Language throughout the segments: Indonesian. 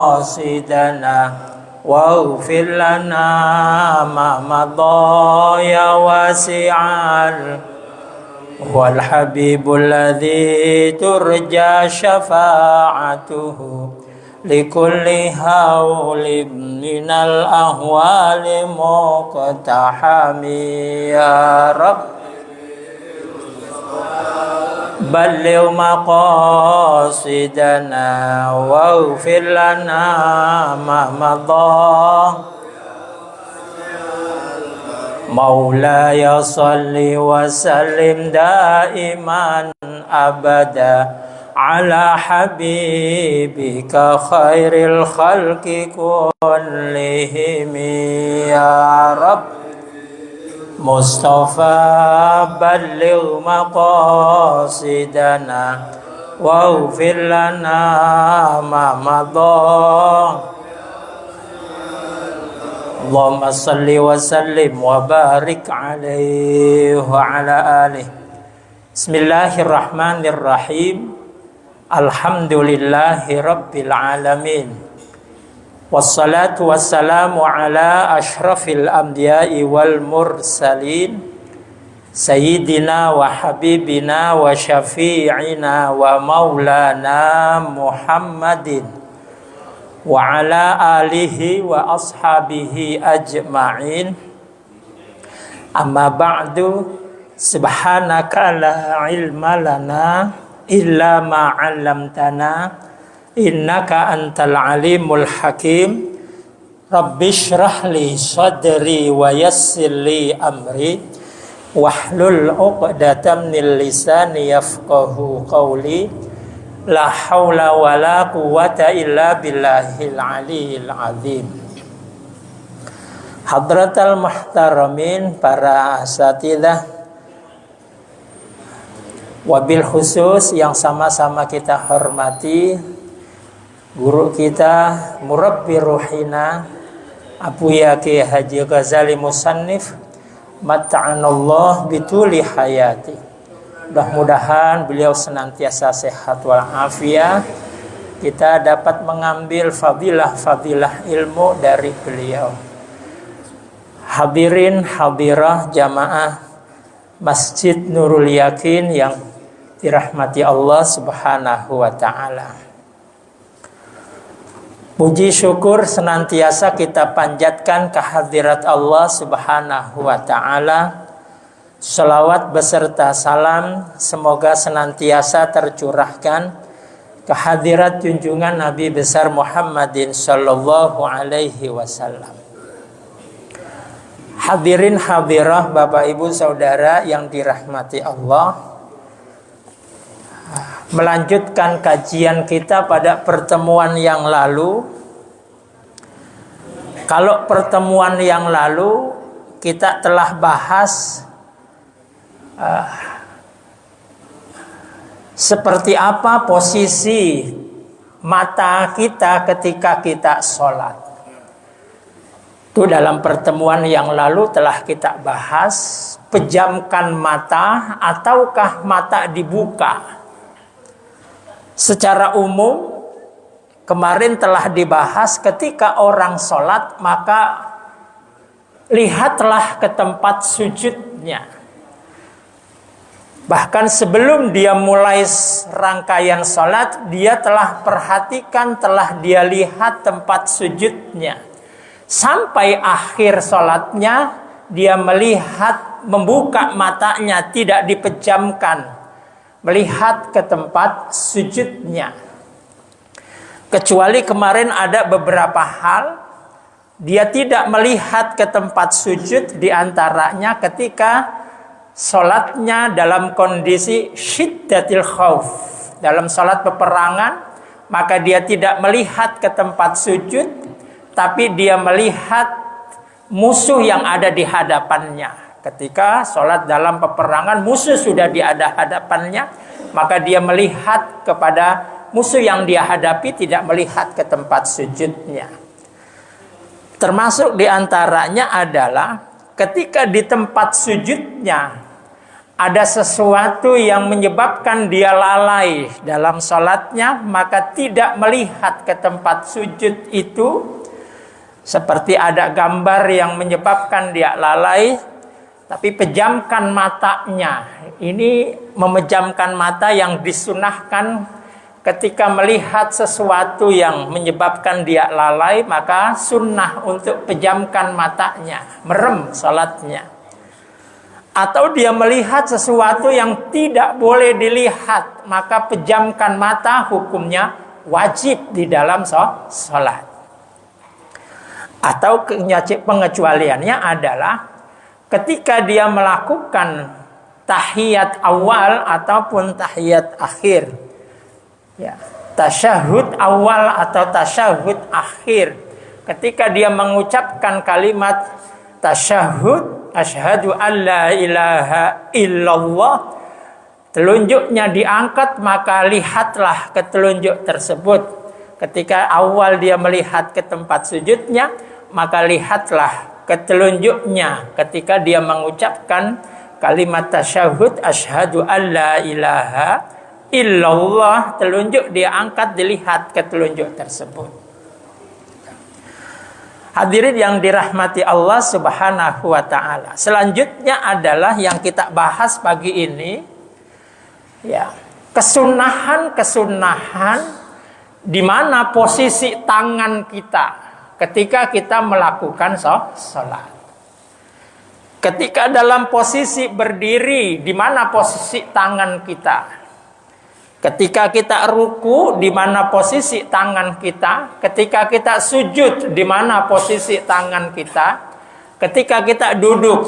مقاصدنا واغفر لنا ما مضى يا واسع هو الحبيب الذي ترجى شفاعته لكل هول من الأهوال مقتحم يا رب بلغ مقاصدنا واغفر لنا ما مضى مولاي صل وسلم دائما أبدا على حبيبك خير الخلق كلهم يا رب مصطفى بلغ مقاصدنا واغفر لنا ما مضى اللهم صل وسلم وبارك عليه وعلى آله بسم الله الرحمن الرحيم الحمد لله رب العالمين والصلاة والسلام على أشرف الأنبياء والمرسلين سيدنا وحبيبنا وشفيعنا ومولانا محمد وعلى آله وأصحابه أجمعين أما بعد سبحانك لا علم لنا إلا ما علمتنا innaka antal alimul hakim rabbi shrah li sadri wa yassir li amri wahlul 'uqdatam min lisani yafqahu qawli la haula wala quwwata illa billahil aliyil azim. Hadratal muhtaramin, para asatidzah, wabil khusus yang sama-sama kita hormati guru kita, murabbi ruhina Abuya Kiai Haji Ghazali Musannif mata'anallah bituli hayati. Mudah-mudahan beliau senantiasa sehat walafiat. Kita dapat mengambil fadilah-fadilah ilmu dari beliau. Hadirin hadirah jamaah Masjid Nurul Yakin yang dirahmati Allah Subhanahu wa ta'ala. Puji syukur senantiasa kita panjatkan kehadirat Allah Subhanahu wa ta'ala. Salawat beserta salam semoga senantiasa tercurahkan kehadirat junjungan Nabi besar Muhammadin sallallahu alaihi wasallam. Hadirin hadirah Bapak Ibu Saudara yang dirahmati Allah. Melanjutkan kajian kita pada pertemuan yang lalu. Kalau pertemuan yang lalu kita telah bahas seperti apa posisi mata kita ketika kita sholat. Itu dalam pertemuan yang lalu telah kita bahas, pejamkan mata ataukah mata dibuka. Secara umum kemarin telah dibahas ketika orang sholat maka lihatlah ke tempat sujudnya. Bahkan sebelum dia mulai rangkaian sholat dia telah perhatikan, telah dia lihat tempat sujudnya. Sampai akhir sholatnya dia melihat, membuka matanya, tidak dipejamkan, melihat ke tempat sujudnya. Kecuali kemarin ada beberapa hal dia tidak melihat ke tempat sujud, diantaranya ketika sholatnya dalam kondisi syiddatil khauf, dalam sholat peperangan, maka dia tidak melihat ke tempat sujud, tapi dia melihat musuh yang ada di hadapannya. Ketika sholat dalam peperangan, musuh sudah di hadapannya, maka dia melihat kepada musuh yang dia hadapi, tidak melihat ke tempat sujudnya. Termasuk diantaranya adalah ketika di tempat sujudnya ada sesuatu yang menyebabkan dia lalai dalam sholatnya, maka tidak melihat ke tempat sujud itu. Seperti ada gambar yang menyebabkan dia lalai, tapi pejamkan matanya. Ini memejamkan mata yang disunahkan ketika melihat sesuatu yang menyebabkan dia lalai, maka sunnah untuk pejamkan matanya, merem salatnya. Atau dia melihat sesuatu yang tidak boleh dilihat, maka pejamkan mata, hukumnya wajib di dalam salat. Atau pengecualiannya adalah ketika dia melakukan tahiyat awal ataupun tahiyat akhir. Ya, tasyahud awal atau tasyahud akhir. Ketika dia mengucapkan kalimat tasyahud, asyhadu an la ilaha illallah, telunjuknya diangkat, maka lihatlah ke telunjuk tersebut. Ketika awal dia melihat ke tempat sujudnya, maka lihatlah ke telunjuknya ketika dia mengucapkan kalimat tasyahud, asyhadu an la ilaha illallah, telunjuk dia angkat, dilihat ke telunjuk tersebut. Hadirin yang dirahmati Allah Subhanahu wa taala. Selanjutnya adalah yang kita bahas pagi ini, ya, kesunahan di mana posisi tangan kita ketika kita melakukan salat. Ketika dalam posisi berdiri, di mana posisi tangan kita? Ketika kita ruku, di mana posisi tangan kita? Ketika kita sujud, di mana posisi tangan kita? Ketika kita duduk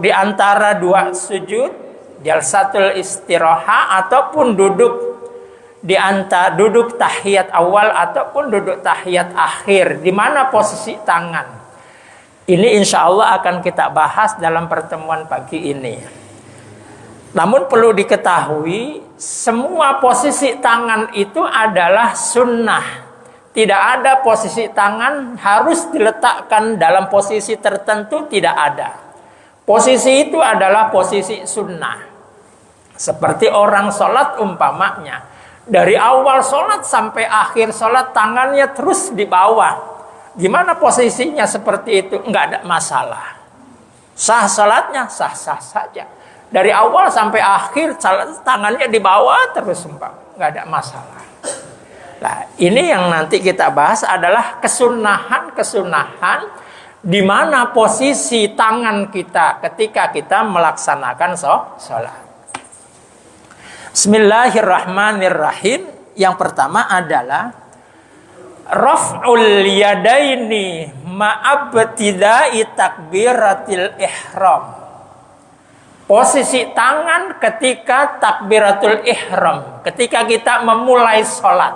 di antara dua sujud, jalsatul istiraha, ataupun duduk tahiyat awal ataupun duduk tahiyat akhir, di mana posisi tangan? Ini insya Allah akan kita bahas dalam pertemuan pagi ini. Namun perlu diketahui, semua posisi tangan itu adalah sunnah. Tidak ada posisi tangan harus diletakkan dalam posisi tertentu, tidak ada. Posisi itu adalah posisi sunnah. Seperti orang sholat umpamanya, dari awal sholat sampai akhir sholat tangannya terus di bawah. Gimana posisinya seperti itu? Enggak ada masalah. Sah sholatnya, sah-sah saja. Dari awal sampai akhir tangannya di bawah terus, nggak ada masalah. Nah, ini yang nanti kita bahas adalah kesunahan di mana posisi tangan kita ketika kita melaksanakan sholat. Bismillahirrahmanirrahim. Yang pertama adalah raf'ul yadaini ma'abtida'i takbiratil ihram. Posisi tangan ketika takbiratul ihram, ketika kita memulai sholat,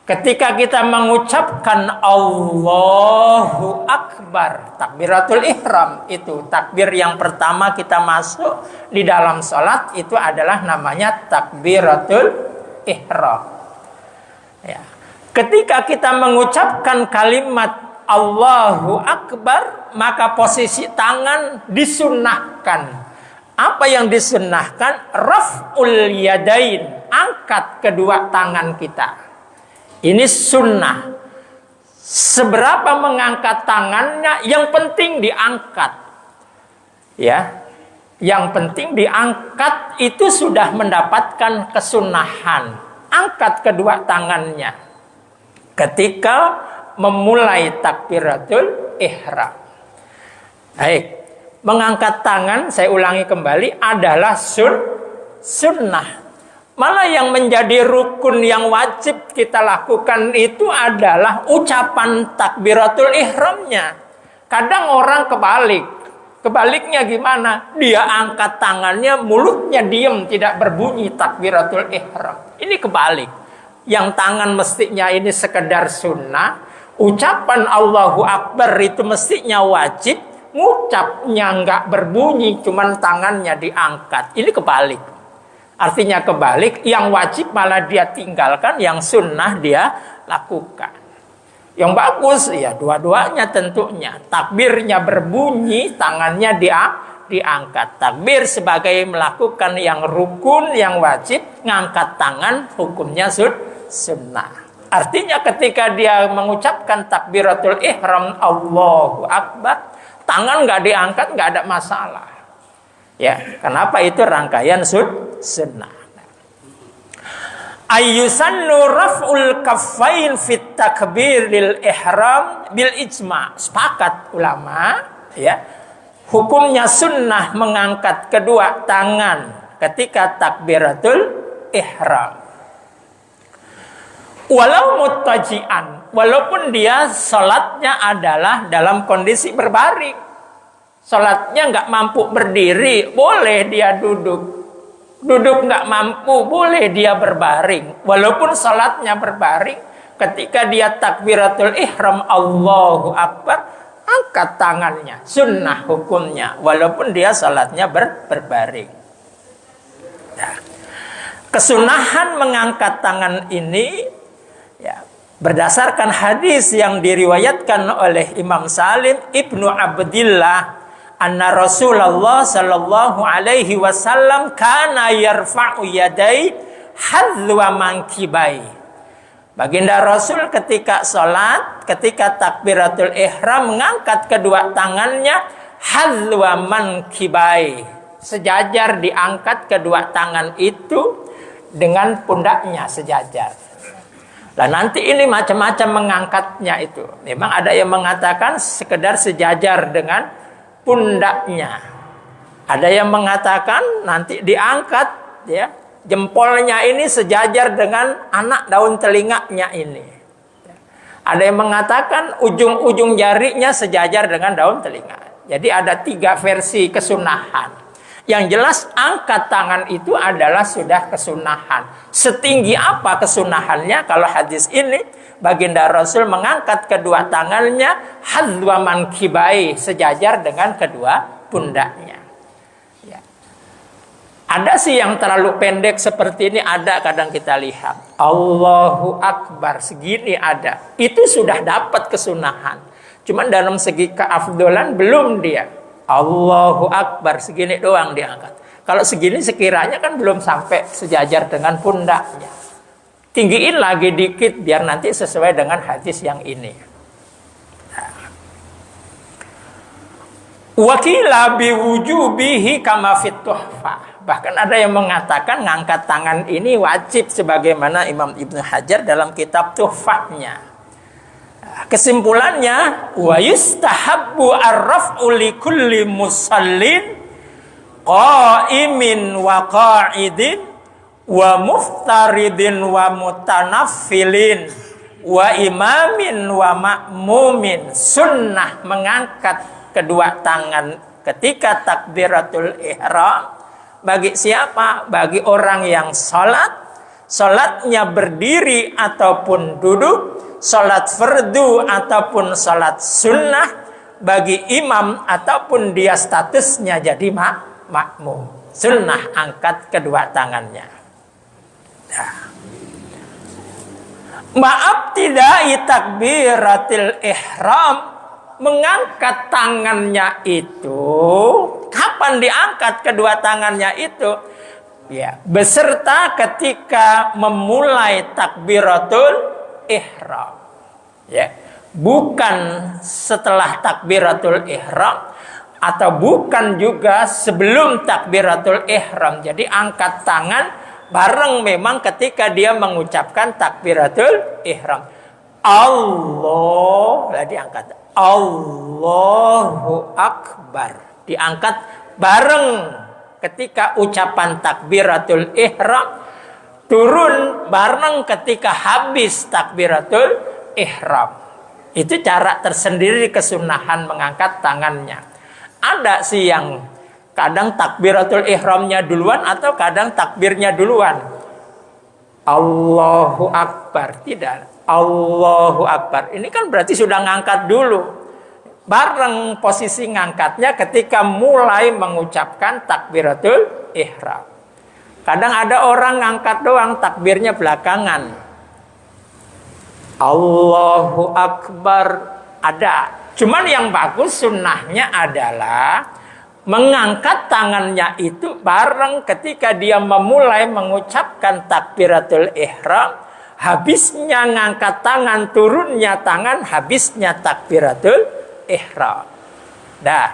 ketika kita mengucapkan Allahu Akbar. Takbiratul ihram itu takbir yang pertama kita masuk di dalam sholat, itu adalah namanya takbiratul ihram. Ya. Ketika kita mengucapkan kalimat Allahu Akbar, maka posisi tangan disunnahkan. Apa yang disunnahkan? Raf'ul yadain, angkat kedua tangan kita. Ini sunnah. Seberapa mengangkat tangannya, yang penting diangkat. Ya, yang penting diangkat, itu sudah mendapatkan kesunahan. Angkat kedua tangannya ketika memulai takbiratul ihram. Baik. Mengangkat tangan, saya ulangi kembali, adalah sunnah. Malah yang menjadi rukun yang wajib kita lakukan itu adalah ucapan takbiratul ihramnya. Kadang orang kebalik. Kebaliknya gimana? Dia angkat tangannya, mulutnya diam, tidak berbunyi takbiratul ihram. Ini kebalik. Yang tangan mestinya ini sekedar sunnah. Ucapan Allahu Akbar itu mestinya wajib. Ngucapnya nggak berbunyi, cuman tangannya diangkat. Ini kebalik. Artinya kebalik, yang wajib malah dia tinggalkan, yang sunnah dia lakukan. Yang bagus ya dua-duanya tentunya. Takbirnya berbunyi, tangannya diangkat. Takbir sebagai melakukan yang rukun, yang wajib, ngangkat tangan hukumnya sunnah. Artinya ketika dia mengucapkan takbiratul ihram Allahu Akbar, tangan nggak diangkat nggak ada masalah. Ya, kenapa itu rangkaian sunnah. Ayyusannu raf'ul kaffain fit takbir lil ihram bil ijma. Sepakat ulama, ya. Hukumnya sunnah mengangkat kedua tangan ketika takbiratul ihram. Walau muttaji'an, walaupun dia salatnya adalah dalam kondisi berbaring. Salatnya nggak mampu berdiri, boleh dia duduk. Duduk nggak mampu, boleh dia berbaring. Walaupun salatnya berbaring, ketika dia takbiratul ihram Allahu Akbar, angkat tangannya. Sunnah hukumnya, walaupun dia salatnya berbaring. Nah, kesunahan mengangkat tangan ini ya, berdasarkan hadis yang diriwayatkan oleh Imam Salim Ibnu Abdillah, anna Rasulullah sallallahu alaihi wasallam kana yarfa'u yadai hadwa mankibai. Baginda Rasul ketika salat, ketika takbiratul ihram mengangkat kedua tangannya hadwa mankibai. Sejajar diangkat kedua tangan itu dengan pundaknya sejajar. Nah nanti ini macam-macam mengangkatnya itu. Memang ada yang mengatakan sekedar sejajar dengan pundaknya. Ada yang mengatakan nanti diangkat ya, jempolnya ini sejajar dengan anak daun telinganya ini. Ada yang mengatakan ujung-ujung jarinya sejajar dengan daun telinga. Jadi ada 3 versi kesunahan. Yang jelas angkat tangan itu adalah sudah kesunahan. Setinggi apa kesunahannya? Kalau hadis ini Baginda Rasul mengangkat kedua tangannya hadwa mankibai, sejajar dengan kedua pundaknya. Ya. Ada sih yang terlalu pendek seperti ini, ada kadang kita lihat. Allahu Akbar segini ada. Itu sudah dapat kesunahan. Cuman dalam segi keafdolan belum dia. Allahu Akbar segini doang diangkat. Kalau segini sekiranya kan belum sampai sejajar dengan pundaknya. Tinggiin lagi dikit biar nanti sesuai dengan hadis yang ini. Wakila biwujubihi kama fit tuhfah. Bahkan ada yang mengatakan ngangkat tangan ini wajib sebagaimana Imam Ibnu Hajar dalam kitab Tuhfahnya. Kesimpulannya wa yustahabbu ar-raf'u li kulli musallin qa'imin wa qa'idin wa muftaridin wa mutanaffilin wa imamin wa ma'mumin. Sunnah mengangkat kedua tangan ketika takbiratul ihram bagi siapa? Bagi orang yang salatnya berdiri ataupun duduk, salat fardu ataupun salat sunnah, bagi imam ataupun dia statusnya jadi makmum. Sunnah angkat kedua tangannya. Nah. Maaf tidak takbiratil ihram, mengangkat tangannya itu kapan diangkat kedua tangannya itu? Ya, beserta ketika memulai takbiratul ihram. Ya, bukan setelah takbiratul ihram atau bukan juga sebelum takbiratul ihram. Jadi angkat tangan bareng memang ketika dia mengucapkan takbiratul ihram. Allah, diangkat. Allahu Akbar. Diangkat bareng ketika ucapan takbiratul ihram. Turun bareng ketika habis takbiratul ihram. Itu cara tersendiri kesunahan mengangkat tangannya. Ada sih yang kadang takbiratul ihramnya duluan atau kadang takbirnya duluan. Allahu Akbar. Tidak. Allahu Akbar. Ini kan berarti sudah ngangkat dulu. Bareng posisi ngangkatnya ketika mulai mengucapkan takbiratul ihram. Kadang ada orang ngangkat doang, takbirnya belakangan. Allahu Akbar ada. Cuman yang bagus sunnahnya adalah mengangkat tangannya itu bareng ketika dia memulai mengucapkan takbiratul ihram. Habisnya ngangkat tangan, turunnya tangan, habisnya takbiratul ihram. Dah.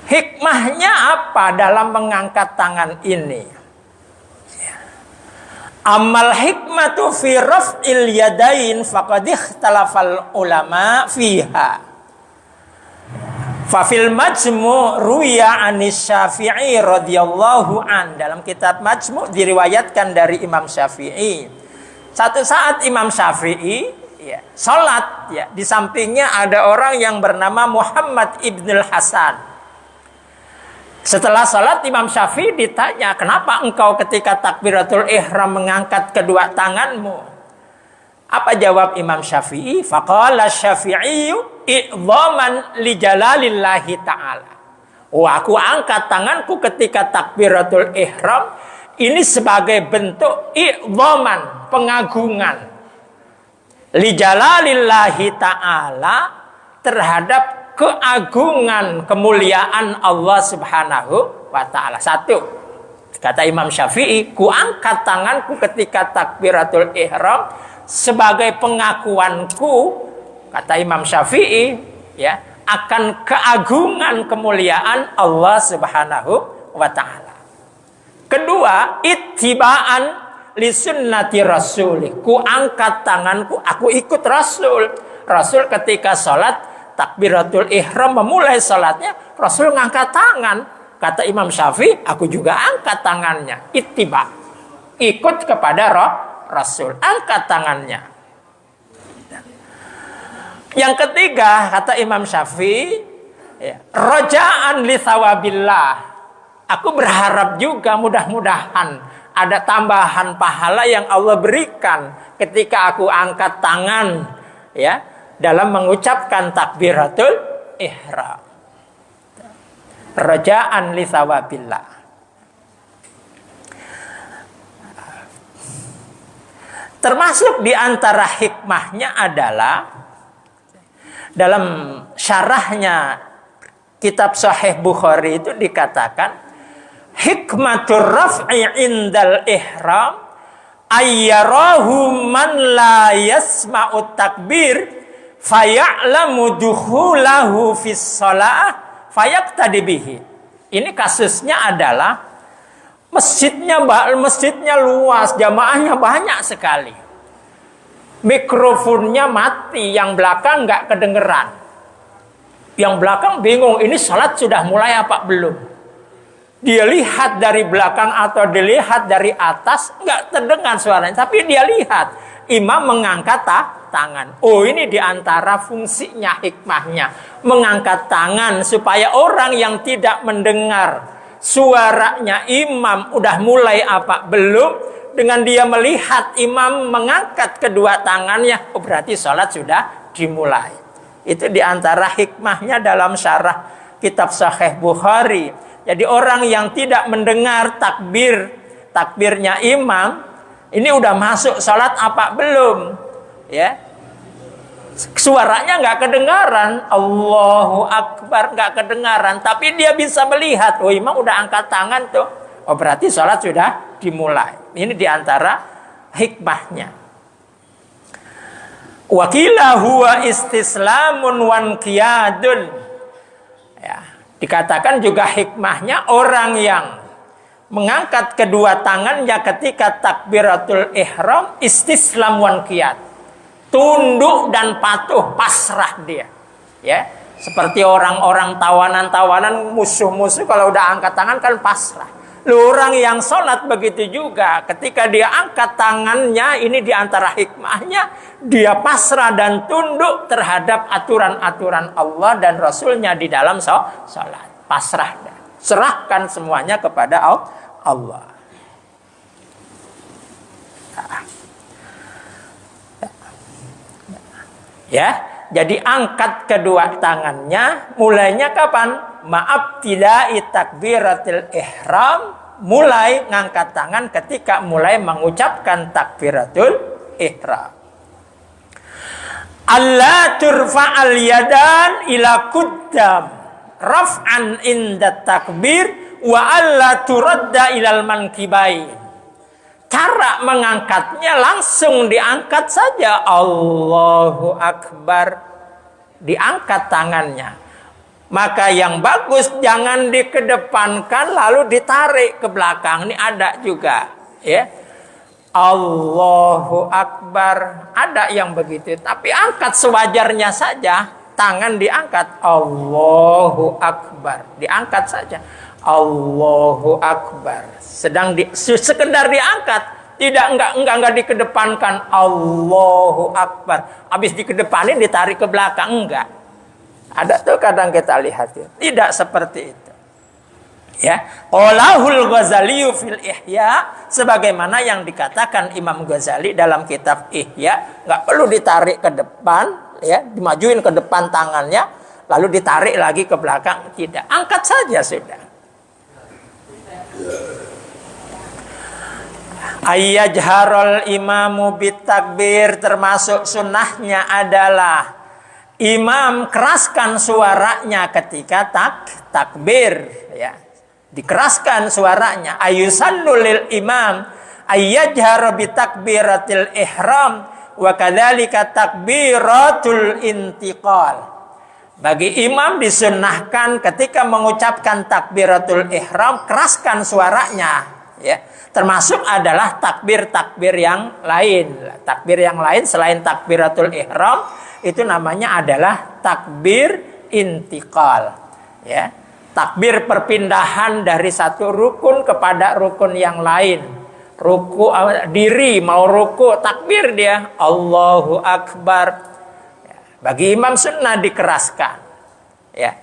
Hikmahnya apa dalam mengangkat tangan ini? Amal hikmatu fi raf'il yadain faqad ikhtalafal ulama fiha. Fa fil majmu' ruwiya anis Syafi'i radhiyallahu an. Dalam kitab Majmu' diriwayatkan dari Imam Syafi'i. Satu saat Imam Syafi'i salat, di sampingnya ada orang yang bernama Muhammad ibnul Hasan. Setelah salat Imam Syafi'i ditanya, kenapa engkau ketika takbiratul ihram mengangkat kedua tanganmu? Apa jawab Imam Syafi'i? Faqala Syafi'i i'dhaman li jalalillahi ta'ala. Aku angkat tanganku ketika takbiratul ihram ini sebagai bentuk i'dhaman, pengagungan. Li jalalillahi ta'ala terhadap keagungan, kemuliaan Allah Subhanahu wa ta'ala. Satu, kata Imam Syafi'i, ku angkat tanganku ketika takbiratul ihram sebagai pengakuanku, kata Imam Syafi'i, akan keagungan, kemuliaan Allah Subhanahu wa ta'ala. Kedua, ittiba'an li sunnati rasulih. Ku angkat tanganku, aku ikut Rasul. Rasul ketika sholat takbiratul ihram memulai salatnya, Rasul ngangkat tangan. Kata Imam Syafi'i, aku juga angkat tangannya. Ittiba, ikut kepada Rasul, angkat tangannya. Yang ketiga, kata Imam Syafi'i, raja'an li thawabillah. Aku berharap juga mudah-mudahan ada tambahan pahala yang Allah berikan ketika aku angkat tangan, dalam mengucapkan takbiratul ihram. Raja'an li thawabillah. Termasuk di antara hikmahnya adalah dalam syarahnya kitab Sahih Bukhari itu dikatakan hikmatur raf'i indal ihram ayyarahu man la yasma'u takbir faya'lamu dukhulahu fis shalah fayaqtadi bihi. Ini kasusnya adalah masjidnya luas, jamaahnya banyak sekali. Mikrofonnya mati, yang belakang nggak kedengeran. Yang belakang bingung, ini salat sudah mulai apa belum? Dia lihat dari belakang atau dilihat dari atas, nggak terdengar suaranya, tapi dia lihat imam mengangkat tangan. Oh, ini diantara fungsinya, hikmahnya, mengangkat tangan supaya orang yang tidak mendengar suaranya imam udah mulai apa belum, dengan dia melihat imam mengangkat kedua tangannya, oh berarti sholat sudah dimulai. Itu diantara hikmahnya dalam syarah kitab Sahih Bukhari. Jadi orang yang tidak mendengar takbirnya imam, ini udah masuk sholat apa belum? Suaranya nggak kedengaran, Allahu Akbar nggak kedengaran, tapi dia bisa melihat, oh imam udah angkat tangan tuh, oh berarti sholat sudah dimulai. Ini diantara hikmahnya. Wakila huwa istislamun wanqiyadun. Dikatakan juga hikmahnya orang yang mengangkat kedua tangannya ketika takbiratul ihram istislam wanqiyad. Tunduk dan patuh, pasrah dia. Seperti orang-orang tawanan-tawanan, musuh-musuh kalau udah angkat tangan kan pasrah. Orang yang sholat begitu juga, ketika dia angkat tangannya, ini diantara hikmahnya, dia pasrah dan tunduk terhadap aturan-aturan Allah dan Rasulnya di dalam sholat. Pasrah, serahkan semuanya kepada Allah. Jadi angkat kedua tangannya, mulainya kapan? ma'abtida'i takbiratil ihram, mulai ngangkat tangan ketika mulai mengucapkan takbiratul ihram. Allah turfa'al yadan ila kuddam raf'an inda takbir wa alla turadda ilal mankibain. Cara mengangkatnya langsung diangkat saja, Allahu Akbar, diangkat tangannya. Maka yang bagus jangan dikedepankan lalu ditarik ke belakang. Ini ada juga, ya. Allahu Akbar, ada yang begitu. Tapi angkat sewajarnya saja, tangan diangkat, Allahu Akbar, diangkat saja, Allahu Akbar. Sekedar diangkat, enggak dikedepankan, Allahu Akbar. Habis dikedepanin ditarik ke belakang, enggak. Ada tuh kadang kita lihat ya. Tidak seperti itu. Ya, Qaulahul Ghazali fil Ihya, sebagaimana yang dikatakan Imam Ghazali dalam kitab Ihya, enggak perlu ditarik ke depan, ya, dimajuin ke depan tangannya, lalu ditarik lagi ke belakang, tidak. Angkat saja sudah. Ayyajharul imamu bitakbir, termasuk sunnahnya adalah imam keraskan suaranya ketika takbir, ya. Dikeraskan suaranya. Ayusallu lil imam ayyajhar bitakbiratil ihram wa kadzalika takbiratul intiqal. Bagi imam disunnahkan ketika mengucapkan takbiratul ihram keraskan suaranya, ya. Termasuk adalah takbir-takbir yang lain. Takbir yang lain selain takbiratul ihram itu namanya adalah takbir intiqal, ya. Takbir perpindahan dari satu rukun kepada rukun yang lain. Ruku diri mau ruku, takbir dia Allahu Akbar. Bagi imam sunnah dikeraskan, ya.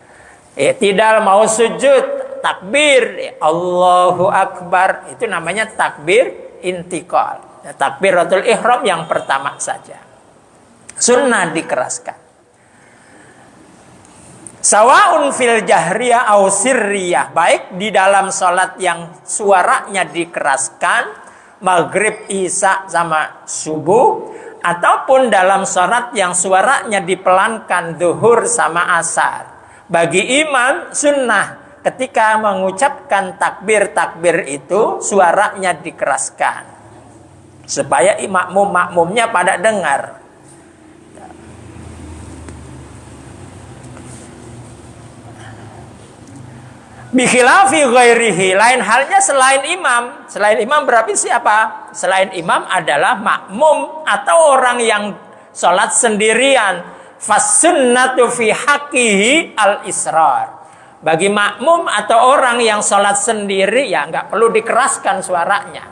Tidak mau sujud, takbir Allahu Akbar, itu namanya takbir intiqal. Takbiratul ihram yang pertama saja. Sunnah dikeraskan. Sawaun fil jahriyah au sirriyah, baik di dalam salat yang suaranya dikeraskan, maghrib, isya sama subuh, ataupun dalam salat yang suaranya dipelankan, zuhur sama asar. Bagi imam sunnah ketika mengucapkan takbir-takbir itu suaranya dikeraskan supaya makmumnya pada dengar. Bikhilafi ghairihi, lain halnya selain imam. Selain imam berarti siapa? Selain imam adalah makmum atau orang yang sholat sendirian. Fasunnatu fi haqqihi al-israr. Bagi makmum atau orang yang sholat sendiri, ya nggak perlu dikeraskan suaranya.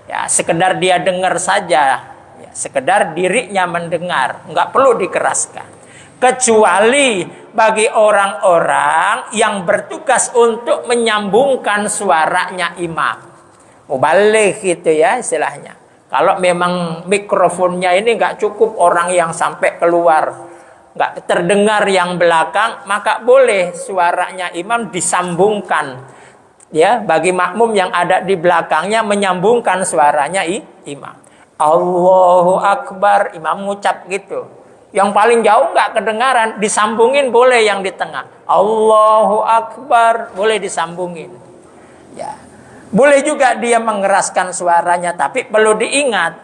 Ya sekedar dia dengar saja, ya, sekedar dirinya mendengar, nggak perlu dikeraskan. Kecuali bagi orang-orang yang bertugas untuk menyambungkan suaranya imam, mubaligh gitu ya istilahnya. Kalau memang mikrofonnya ini nggak cukup orang yang sampai keluar, nggak terdengar yang belakang, maka boleh suaranya imam disambungkan, ya, bagi makmum yang ada di belakangnya menyambungkan suaranya imam. Allahu Akbar, imam ngucap gitu. Yang paling jauh nggak kedengaran, disambungin boleh yang di tengah. Allahu Akbar, boleh disambungin. Ya, boleh juga dia mengeraskan suaranya, tapi perlu diingat,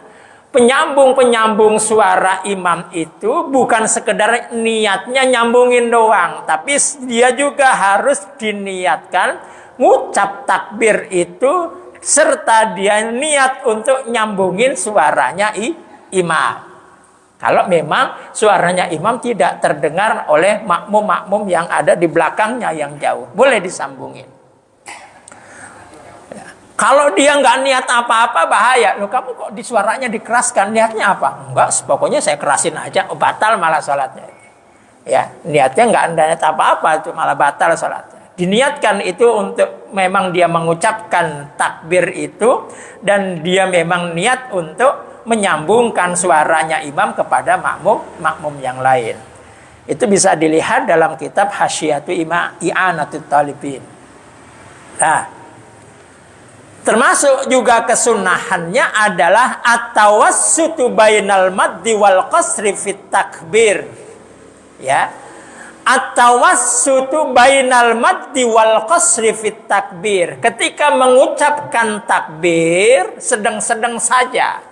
penyambung suara imam itu bukan sekedar niatnya nyambungin doang, tapi dia juga harus diniatkan ngucap takbir itu serta dia niat untuk nyambungin suaranya imam. Kalau memang suaranya imam tidak terdengar oleh makmum-makmum yang ada di belakangnya yang jauh, boleh disambungin. Ya. Kalau dia nggak niat apa-apa bahaya. Loh, kamu kok di suaranya dikeraskan, niatnya apa? Enggak, pokoknya saya kerasin aja, batal malah sholatnya. Ya, niatnya nggak ada niat apa-apa, itu malah batal sholatnya. Diniatkan itu untuk memang dia mengucapkan takbir itu dan dia memang niat untuk menyambungkan suaranya imam kepada makmum yang lain. Itu bisa dilihat dalam kitab Hasyiyatu I'anatut Talibin. Nah, termasuk juga kesunahannya adalah at-tawassutu bainal maddi wal qasri fit takbir. Ya. At-tawassutu bainal maddi wal qasri fit takbir. Ketika mengucapkan takbir sedang-sedang saja.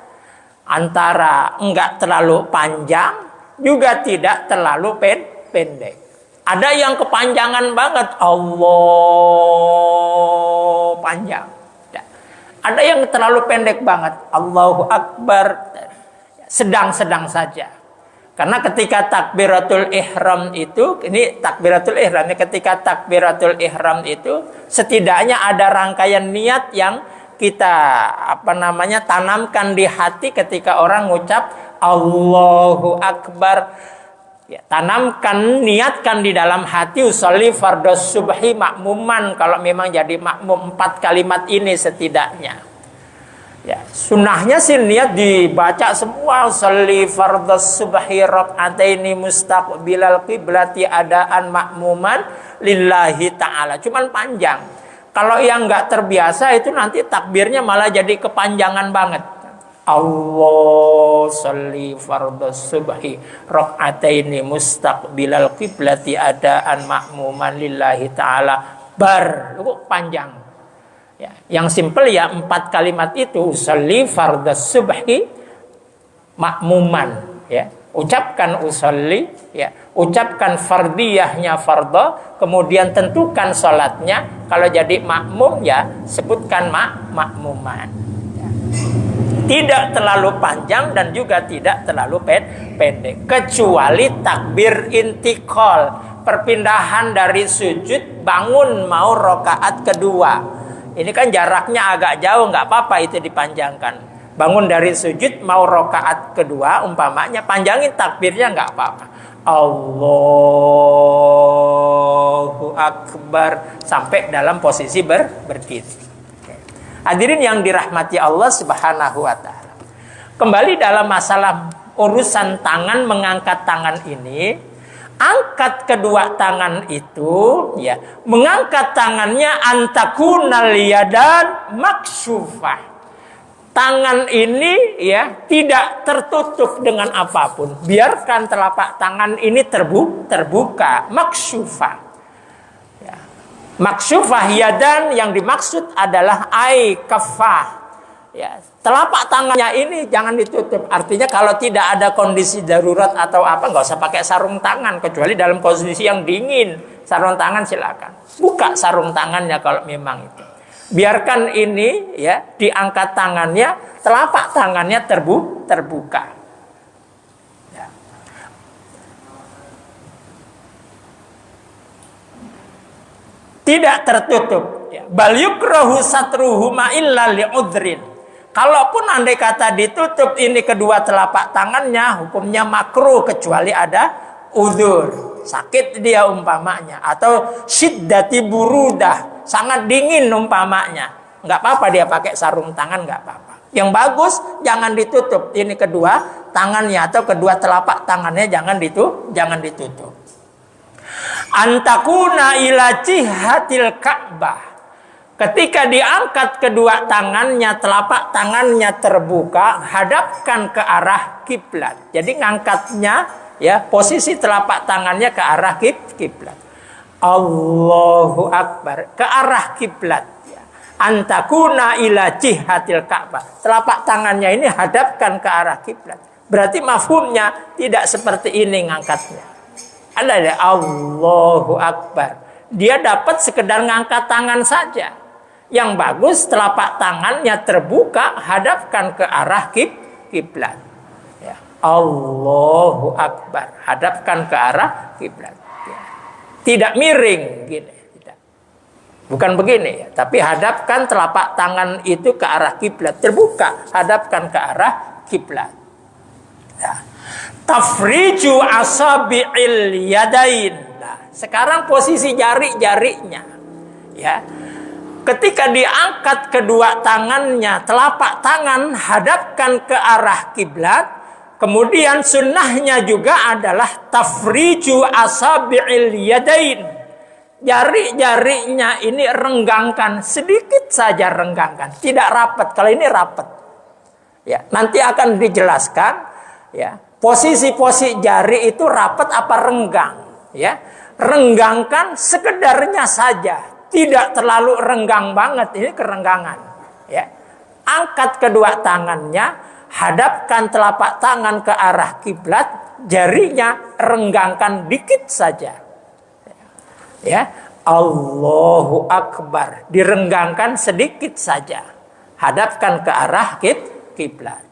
Antara enggak terlalu panjang juga tidak terlalu pendek. Ada yang kepanjangan banget, Allah panjang. Ada yang terlalu pendek banget, Allahu Akbar, sedang-sedang saja. Karena ketika takbiratul ihram itu, ini takbiratul ihram, ketika takbiratul ihram itu setidaknya ada rangkaian niat yang kita tanamkan di hati ketika orang ngucap Allahu Akbar. Ya, tanamkan, niatkan di dalam hati usolli fardhos subhi makmuman, kalau memang jadi makmum 4 kalimat ini setidaknya. Ya, sunnahnya sih niat dibaca semua, usolli fardhos subhi rak'ataini mustaqbilal qiblati adaan makmuman lillahi ta'ala. Cuman panjang. Kalau yang nggak terbiasa itu nanti takbirnya malah jadi kepanjangan banget. Allah sholli fardhos subhi rak'ataini mustaqbilal qiblati adaan makmuman lillahi ta'ala bar. Itu panjang. Ya, yang simple ya 4 kalimat itu, sholli fardhos subhi makmuman, ya. Ucapkan usolli, ya. Ucapkan fardiyahnya fardho, kemudian tentukan sholatnya. Kalau jadi makmum ya sebutkan makmuman. Ya. Tidak terlalu panjang dan juga tidak terlalu pendek. Kecuali takbir intikal, perpindahan dari sujud bangun mau rakaat kedua. Ini kan jaraknya agak jauh, nggak apa-apa itu dipanjangkan. Bangun dari sujud mau rakaat kedua, umpamanya panjangin takbirnya nggak apa-apa. Allahu Akbar sampai dalam posisi berdiri. Hadirin yang dirahmati Allah Subhanahu wa taala. Kembali dalam masalah urusan tangan, mengangkat tangan ini, angkat kedua tangan itu ya, mengangkat tangannya antakunal yadan maksyufah. Tangan ini ya tidak tertutup dengan apapun. Biarkan telapak tangan ini terbuka, maksyufah. Maksyufah yadan yang dimaksud adalah ai kafah. Ya, telapak tangannya ini jangan ditutup. Artinya kalau tidak ada kondisi darurat atau apa, nggak usah pakai sarung tangan kecuali dalam kondisi yang dingin. Sarung tangan silakan. Buka sarung tangannya kalau memang itu. Biarkan ini ya diangkat tangannya, telapak tangannya terbuka. Tidak tertutup. Bal yukrahu satruhu ma illa li'udhrin. Kalaupun andai kata ditutup ini kedua telapak tangannya, hukumnya makruh kecuali ada udzur. Sakit dia umpamanya, atau syiddati burudah, sangat dingin umpamanya. Enggak apa-apa dia pakai sarung tangan, enggak apa-apa. Yang bagus jangan ditutup ini kedua tangannya atau kedua telapak tangannya jangan ditutup. Antakuna ila jihatil Ka'bah. Ketika diangkat kedua tangannya, telapak tangannya terbuka, hadapkan ke arah kiblat. Jadi ngangkatnya ya, posisi telapak tangannya ke arah kiblat. Allahu Akbar, ke arah kiblat. Ya. Antakuna ila jihatil Ka'bah. Telapak tangannya ini hadapkan ke arah kiblat. Berarti mafhumnya tidak seperti ini ngangkatnya. Ada Allahu Akbar. Dia dapat sekedar ngangkat tangan saja. Yang bagus telapak tangannya terbuka, hadapkan ke arah kiblat. Ya. Allahu Akbar, hadapkan ke arah kiblat. Ya. Tidak miring gini, tidak. Bukan begini ya, tapi hadapkan telapak tangan itu ke arah kiblat, terbuka, hadapkan ke arah kiblat. Ya. Tafriju asabi'il yadain. Nah, sekarang posisi jari-jarinya. Ya. Ketika diangkat kedua tangannya, telapak tangan hadapkan ke arah kiblat, Kemudian sunnahnya juga adalah tafriju asabi'il yadain. Jari-jarinya ini renggangkan, sedikit saja renggangkan, tidak rapat. Kalau ini rapat. Ya, nanti akan dijelaskan ya, posisi-posisi jari itu rapat apa renggang, ya. Renggangkan sekedarnya saja, tidak terlalu renggang banget, ini kerenggangan, ya. Angkat kedua tangannya, hadapkan telapak tangan ke arah kiblat, jarinya renggangkan dikit saja. Ya, Allahu Akbar, direnggangkan sedikit saja. Hadapkan ke arah kiblat.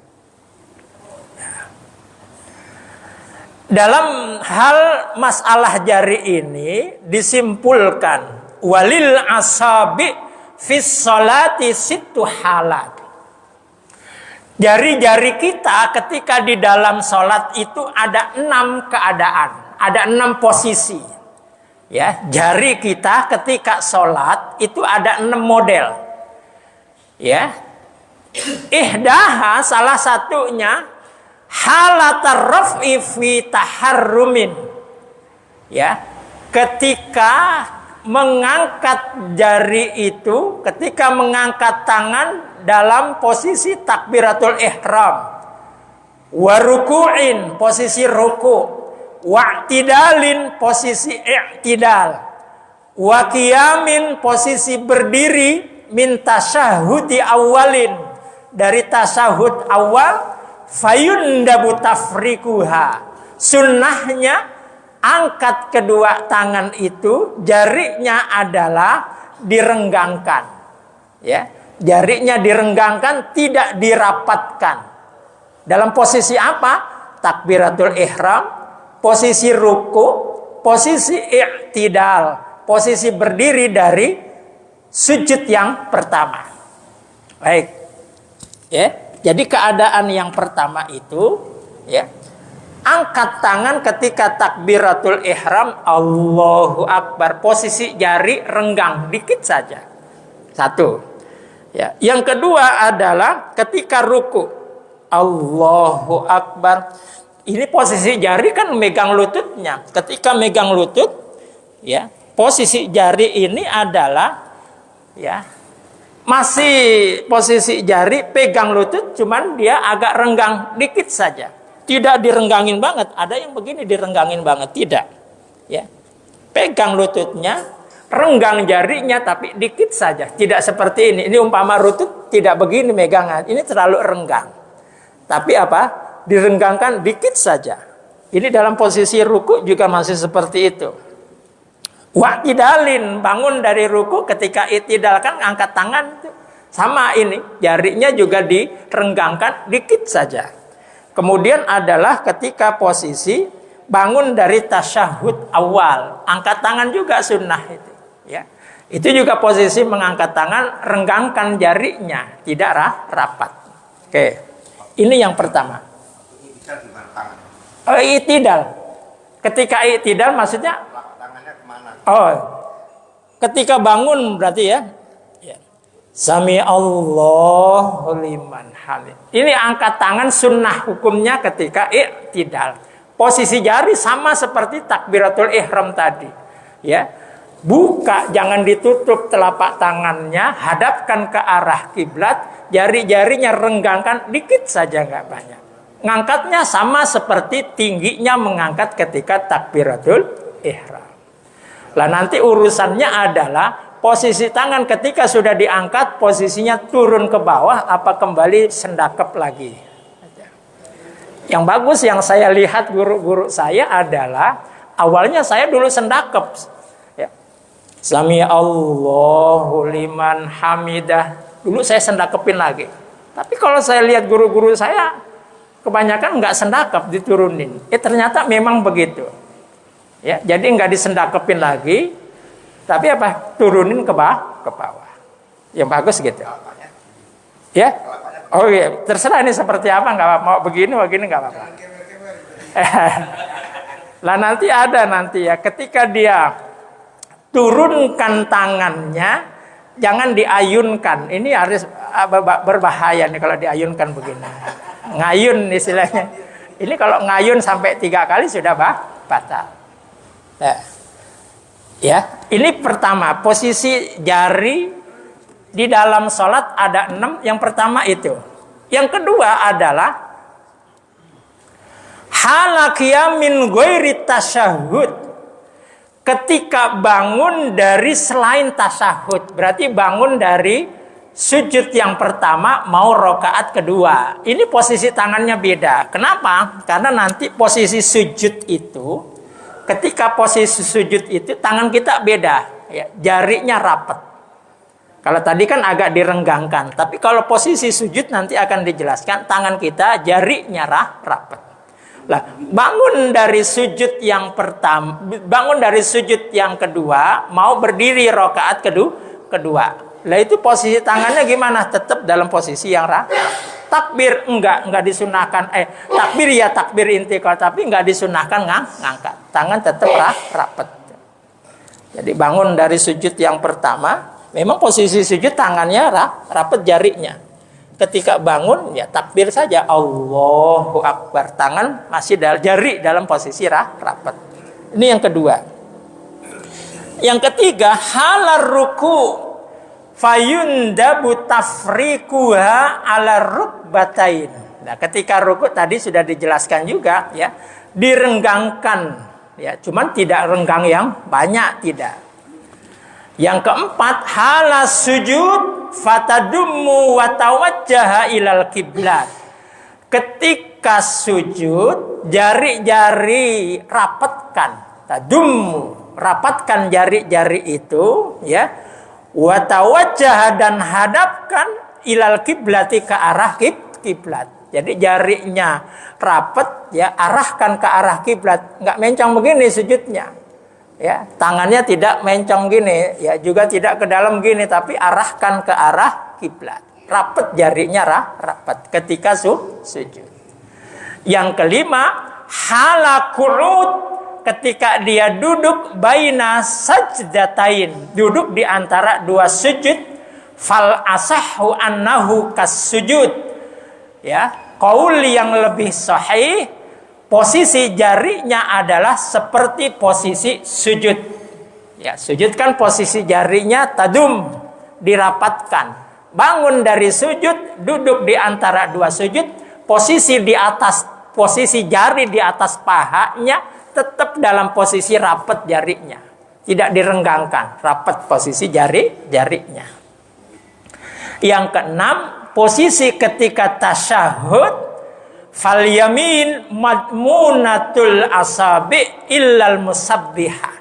Dalam hal masalah jari ini disimpulkan walil asabi fis salati sittu halat. Jari-jari kita ketika di dalam sholat itu ada 6 keadaan, ada 6 posisi. Ya, jari kita ketika sholat itu ada 6 model. Ya, ihdaha salah satunya halatar raf'i fi taharrumin. Ya, ketika mengangkat jari itu, ketika mengangkat tangan dalam posisi takbiratul ihram, waruku'in posisi ruku', wa'tidalin posisi i'tidal, wa qiyamin posisi berdiri, min tasyahudi awalin dari tasyahud awal, fayundabu tafrikuha, sunnahnya angkat kedua tangan itu jarinya adalah direnggangkan, ya, jarinya direnggangkan, tidak dirapatkan. Dalam posisi apa? Takbiratul ihram, posisi ruku, posisi i'tidal, posisi berdiri dari sujud yang pertama. Baik. Ya, jadi keadaan yang pertama itu, ya, angkat tangan ketika takbiratul ihram, Allahu Akbar, posisi jari renggang dikit saja. Satu. Ya, yang kedua adalah ketika ruku, Allahu Akbar. Ini posisi jari kan megang lututnya. Ketika megang lutut, ya, posisi jari ini adalah, ya, masih posisi jari pegang lutut, cuman dia agak renggang dikit saja. Tidak direnggangin banget. Ada yang begini direnggangin banget, tidak. Ya, pegang lututnya, renggang jarinya tapi dikit saja. Tidak seperti ini. Ini umpama lutut tidak begini megangan. Ini terlalu renggang. Tapi apa? Direnggangkan dikit saja. Ini dalam posisi ruku juga masih seperti itu. Wa'tidalin, bangun dari ruku, ketika i'tidal kan angkat tangan itu. Sama ini, jarinya juga direnggangkan dikit saja. Kemudian adalah ketika posisi bangun dari tasyahud awal, angkat tangan juga sunnah itu, ya. Itu juga posisi mengangkat tangan, renggangkan jarinya, tidak rapat. Oke. Ini yang pertama. I'tidal. Ketika i'tidal maksudnya tangannya kemana? Oh, ketika bangun berarti ya. Sami Allahu liman hamid. Ini angkat tangan sunnah hukumnya ketika i'tidal. Posisi jari sama seperti takbiratul ihram tadi. Ya. Buka, jangan ditutup telapak tangannya, hadapkan ke arah kiblat, jari-jarinya renggangkan dikit saja, nggak banyak. Ngangkatnya sama seperti tingginya mengangkat ketika takbiratul ihram. Lah nanti urusannya adalah posisi tangan ketika sudah diangkat, posisinya turun ke bawah apa kembali sendakep lagi. Yang bagus yang saya lihat guru-guru saya adalah awalnya saya dulu sendakep. Ya. Sami Allahu liman hamidah. Dulu saya sendakepin lagi. Tapi kalau saya lihat guru-guru saya kebanyakan nggak sendakep, diturunin. Ternyata memang begitu. Ya, jadi nggak disendakepin lagi, tapi apa? Turunin ke bawah. Yang bagus gitu. Ya? Oh iya, terserah ini seperti apa, nggak apa, mau begini nggak apa-apa. Lah nanti ya, ketika dia turunkan tangannya, jangan diayunkan. Ini harus berbahaya nih kalau diayunkan begini. Ngayun istilahnya. Ini kalau ngayun sampai 3 kali sudah batal. Ya, ini pertama, posisi jari di dalam sholat ada 6. Yang pertama itu. Yang kedua adalah halaqiyam min ghairi tasyahud. Ketika bangun dari selain tasyahud, berarti bangun dari sujud yang pertama mau rokaat kedua. Ini posisi tangannya beda. Kenapa? Karena nanti posisi sujud itu, ketika posisi sujud itu tangan kita beda, ya, jarinya rapat. Kalau tadi kan agak direnggangkan, tapi kalau posisi sujud nanti akan dijelaskan tangan kita jarinya rapat. Lah, bangun dari sujud yang pertama, bangun dari sujud yang kedua, mau berdiri rokaat kedua. Lah itu posisi tangannya gimana? Tetap dalam posisi yang takbir enggak disunahkan. Takbir ya takbir intikal, tapi enggak disunahkan ngangkat. Tangan tetap rapat. Jadi bangun dari sujud yang pertama, memang posisi sujud tangannya rapat jarinya. Ketika bangun ya takbir saja, Allahu Akbar, tangan masih jari dalam posisi rapat. Ini yang kedua. Yang ketiga, halar ruku fayundabu tafriquha ala rukbatain. Nah, ketika ruku tadi sudah dijelaskan juga ya, direnggangkan ya, cuman tidak renggang yang banyak, tidak. Yang keempat, halas sujud fatadummu wa tawajjaha ilal kiblat. Ketika sujud, jari-jari rapatkan. Tadummu, rapatkan jari-jari itu ya. Wa tawajjaha, dan hadapkan ilal kiblati, ke arah kiblat. Jadi jarinya rapat ya, arahkan ke arah kiblat. Enggak mencong begini sujudnya. Ya, tangannya tidak mencong gini, ya juga tidak ke dalam gini, tapi arahkan ke arah kiblat. Rapat jarinya rapat ketika sujud. Yang kelima, halaku'ud, ketika dia duduk baina sajdatain, duduk di antara dua sujud, fal asahhu annahu kas sujud. Ya, qaul yang lebih sahih, posisi jarinya adalah seperti posisi sujud. Ya, sujud kan posisi jarinya tadum, dirapatkan. Bangun dari sujud, duduk di antara dua sujud, posisi di atas, posisi jari di atas pahanya tetap dalam posisi rapat jarinya. Tidak direnggangkan, rapat posisi jarinya. Yang keenam, posisi ketika tasyahud, fal yamin madmunatul asabi illal musabbihah.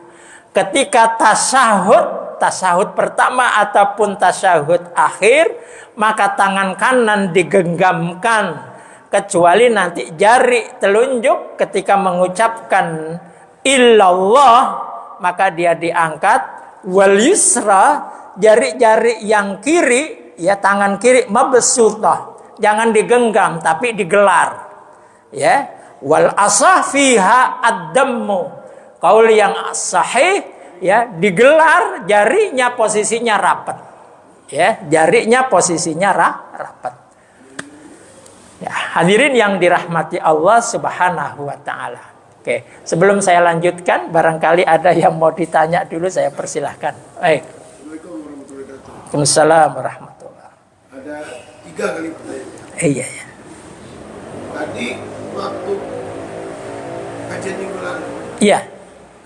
Ketika tasyahud pertama ataupun tasyahud akhir, maka tangan kanan digenggamkan kecuali nanti jari telunjuk ketika mengucapkan illallah, maka dia diangkat. Wal yusra, jari-jari yang kiri, ya tangan kiri mabsutah, jangan digenggam tapi digelar. Ya, wal asah fiha ad-dammu. Qaul yang sahih ya, digelar, jarinya posisinya rapat. Ya, jarinya posisinya rapat. Ya, hadirin yang dirahmati Allah Subhanahu wa taala. Oke, sebelum saya lanjutkan, barangkali ada yang mau ditanya dulu, saya persilahkan. Baik. Waalaikumsalam warahmatullahi wabarakatuh. Ada 3 kali pertanyaan. Iya. Tadi waktu kajian minggu lalu, Iya.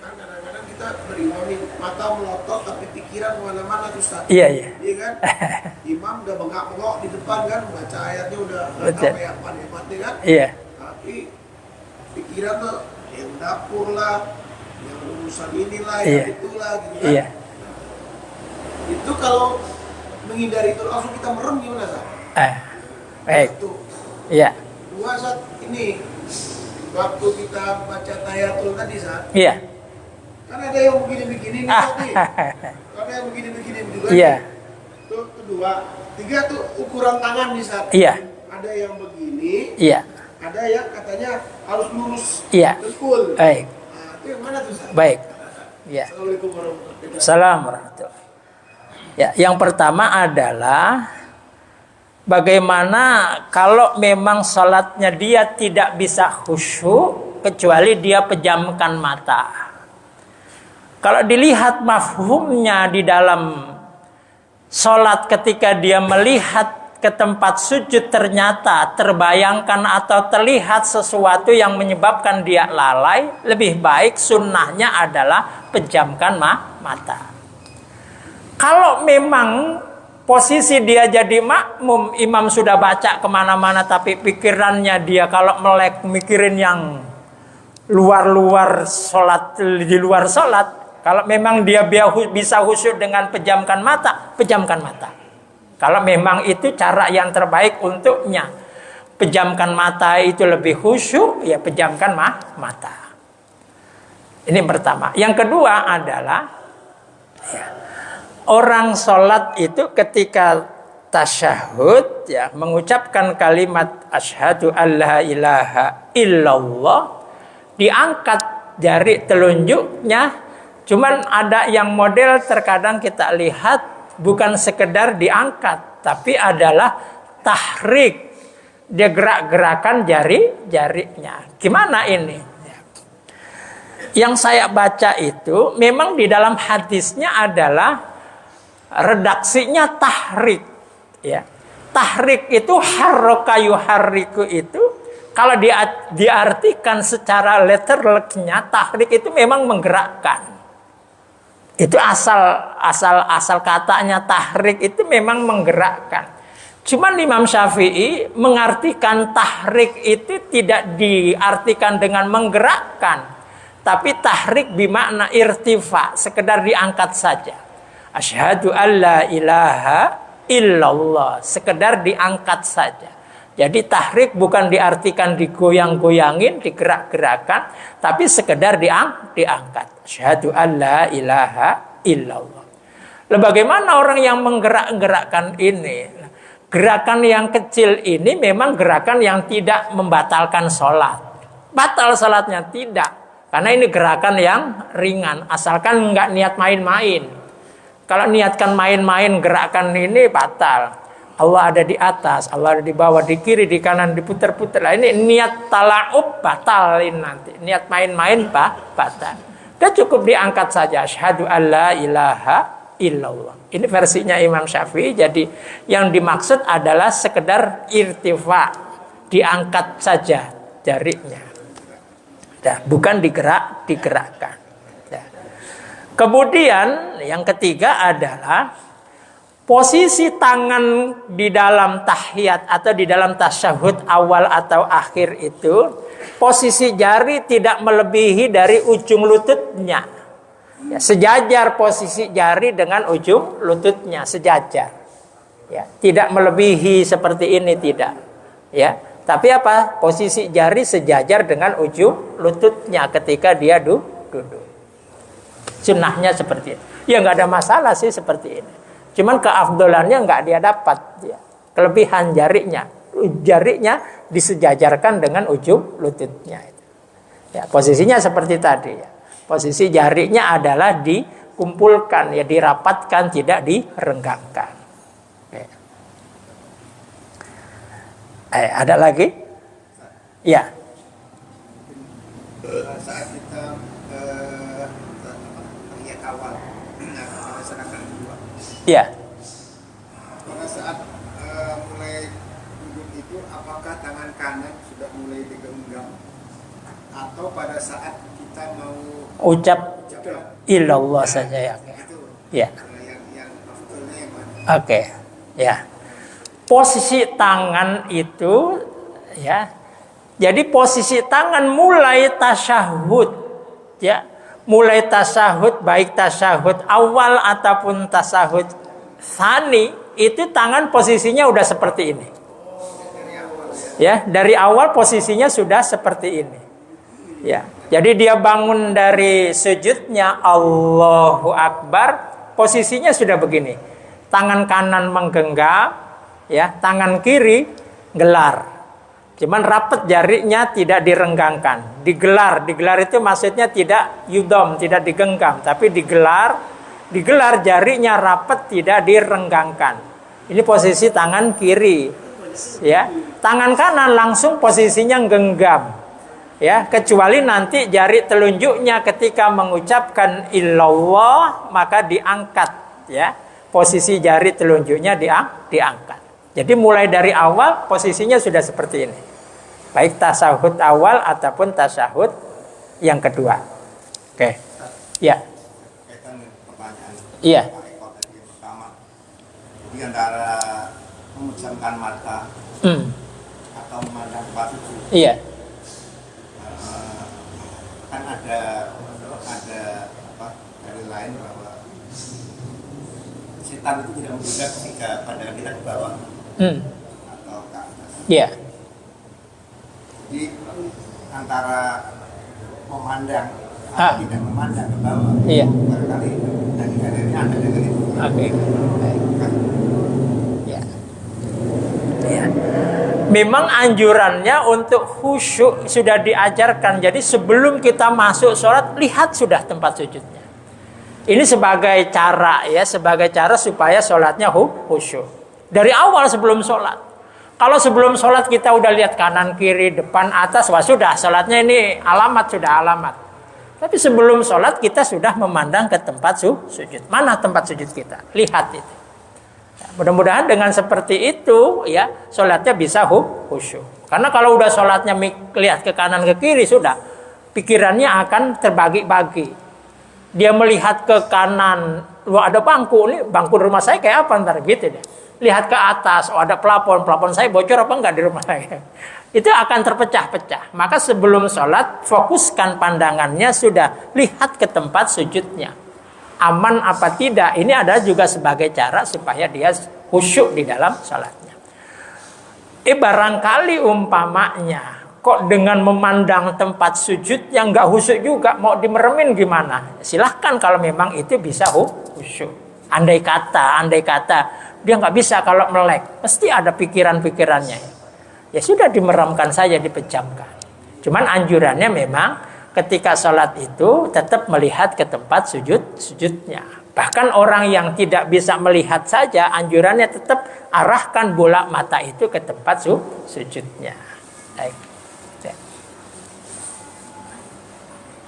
kan kadang-kadang kita berimami, mata melotot tapi pikiran kemana-mana tuh Ustaz. Iya. Iya kan? Imam udah bengak-bengok di depan kan, baca ayatnya udah Betul. sampai hebat-hebatnya kan? Iya. Tapi pikiran tuh yang dapur lah, yang urusan inilah, Iya. yang itulah gitu kan? Iya. Itu kalau menghindari itu langsung kita merem gimana Ustaz? Baik. Satu. Iya. Dua, Ustaz, ini waktu kita baca tahiyatul tadi Ustaz, Iya. kan ada yang begini-begini nih Ustaz nih. Ada yang begini-begini juga. Iya. Tuh kedua, 3 tuh ukuran tangan nih Ustaz. Iya. Ada yang begini, Iya. ada yang katanya harus lurus. Iya. Dengkul. Baik. Nah, itu yang mana tuh Ustaz? Baik. Iya. Assalamualaikum warahmatullahi wabarakatuh. Assalamualaikum warahmatullahi wabarakatuh. Ya, yang pertama adalah Bagaimana kalau memang sholatnya dia tidak bisa khusyuk kecuali dia pejamkan mata. Kalau dilihat mafhumnya di dalam sholat ketika dia melihat ke tempat sujud ternyata terbayangkan atau terlihat sesuatu yang menyebabkan dia lalai, lebih baik sunnahnya adalah pejamkan mata. Kalau memang posisi dia jadi makmum, imam sudah baca kemana-mana tapi pikirannya dia kalau melek mikirin yang luar-luar sholat, di luar sholat, kalau memang dia bisa khusyuk dengan pejamkan mata, pejamkan mata. Kalau memang itu cara yang terbaik untuknya, pejamkan mata itu lebih khusyuk, ya pejamkan mata. Ini pertama. Yang kedua adalah ya, orang sholat itu ketika tasyahud ya mengucapkan kalimat asyhadu alla ilaha illallah, diangkat jari telunjuknya. Cuman ada yang model terkadang kita lihat bukan sekedar diangkat, tapi adalah tahrik, dia gerak-gerakan jari-jarinya. Gimana ini? Yang saya baca itu memang di dalam hadisnya adalah redaksinya tahrik, ya. Tahrik itu harroka yuharriku itu kalau diartikan secara letterleknya, tahrik itu memang menggerakkan. Itu asal katanya tahrik itu memang menggerakkan. Cuman Imam Syafi'i mengartikan tahrik itu tidak diartikan dengan menggerakkan, tapi tahrik bimakna irtifa, sekedar diangkat saja. Asyhadu alla ilaha illallah, sekedar diangkat saja. Jadi tahrik bukan diartikan digoyang-goyangin, digerak-gerakan, tapi sekedar diangkat. Asyhadu alla ilaha illallah. Lalu bagaimana orang yang menggerak-gerakkan ini? Gerakan yang kecil ini memang gerakan yang tidak membatalkan sholat. Batal sholatnya tidak. Karena ini gerakan yang ringan, asalkan nggak niat main-main. Kalau niatkan main-main gerakan ini batal. Allah ada di atas, Allah ada di bawah, di kiri, di kanan, diputer-puter. Nah, ini niat tala'ub batalin nanti. Niat main-main batal. Dan cukup diangkat saja. Asyhadu alla ilaha illallah. Ini versinya Imam Syafi'i. Jadi yang dimaksud adalah sekedar irtifa, diangkat saja jarinya. Bukan digerakkan. Kemudian yang ketiga adalah posisi tangan di dalam tahiyat atau di dalam tasyahud awal atau akhir itu, posisi jari tidak melebihi dari ujung lututnya. Ya, sejajar posisi jari dengan ujung lututnya, sejajar. Ya, tidak melebihi seperti ini, tidak. Ya, tapi apa? Posisi jari sejajar dengan ujung lututnya ketika dia duduk. Sunnahnya seperti itu. Ya nggak ada masalah sih seperti ini. Cuman keafdolannya nggak dia dapat, ya. Kelebihan jarinya disejajarkan dengan ujung lututnya. Ya, posisinya seperti tadi. Ya. Posisi jarinya adalah dikumpulkan, ya dirapatkan, tidak direnggangkan. Ya. Ada lagi? Ya. Saat kita tahiyat awal, melaksanakan dua. Ya. Pada saat mulai duduk itu, apakah tangan kanan sudah mulai digenggam, atau pada saat kita mau Ucap illallah saja ya. Itu, Ya. yang maksudnya yang mana? Oke. Ya. Posisi tangan itu ya. Jadi posisi tangan mulai tasyahud ya. Mulai tasyahud, baik tasyahud awal ataupun tasyahud tsani, itu tangan posisinya udah seperti ini. Ya, dari awal posisinya sudah seperti ini. Ya. Jadi dia bangun dari sujudnya Allahu Akbar, posisinya sudah begini. Tangan kanan menggenggam, ya, tangan kiri gelar. Cuman rapat jarinya tidak direnggangkan. Digelar itu maksudnya tidak yudom, tidak digenggam, tapi digelar jarinya rapat, tidak direnggangkan. Ini posisi tangan kiri. Ya, tangan kanan langsung posisinya genggam. Ya, kecuali nanti jari telunjuknya ketika mengucapkan illallah maka diangkat, ya. Posisi jari telunjuknya diangkat. Jadi mulai dari awal posisinya sudah seperti ini. Baik tasyahud awal ataupun tasyahud yang kedua. Oke. Ya. Kaitan dengan pertanyaan Iya. Pak Eko tadi yang pertama, di antara memejamkan mata atau memandang tempat suci, Iya. kan ada apa dari lain bahwa setan itu tidak menggoda ketika pandangan kita ke bawah atau ke atas. Iya. Jadi antara memandang atau tidak memandang ke bawah, Iya. barangkali dari dalilnya ada dengan itu. Oke. Baik. Ya. Ya. Memang anjurannya untuk khusyuk sudah diajarkan. Jadi sebelum kita masuk sholat, lihat sudah tempat sujudnya. Ini sebagai cara, ya, sebagai cara supaya sholatnya khusyuk. Dari awal sebelum sholat. Kalau sebelum sholat kita udah lihat kanan, kiri, depan, atas, wah sudah, sholatnya ini sudah alamat. Tapi sebelum sholat kita sudah memandang ke tempat sujud. Mana tempat sujud kita? Lihat itu. Mudah-mudahan dengan seperti itu, ya, sholatnya bisa khusyuk. Karena kalau udah sholatnya lihat ke kanan ke kiri, sudah pikirannya akan terbagi-bagi. Dia melihat ke kanan, wah ada bangku, ini bangku di rumah saya kayak apa ntar gitu deh. Lihat ke atas, oh ada plafon saya bocor apa enggak di rumah saya. Itu akan terpecah-pecah. Maka sebelum sholat, fokuskan pandangannya sudah lihat ke tempat sujudnya. Aman apa tidak, ini adalah juga sebagai cara supaya dia khusyuk di dalam sholatnya. Barangkali umpamanya, kok dengan memandang tempat sujud yang nggak khusyuk juga, mau dimeremin gimana? Silahkan kalau memang itu bisa khusyuk. Andai kata dia nggak bisa kalau melek, pasti ada pikiran-pikirannya. Ya sudah dimeremkan saja, dipejamkan. Cuman anjurannya memang ketika sholat itu tetap melihat ke tempat sujudnya. Bahkan orang yang tidak bisa melihat saja, anjurannya tetap arahkan bola mata itu ke tempat sujudnya. Baik.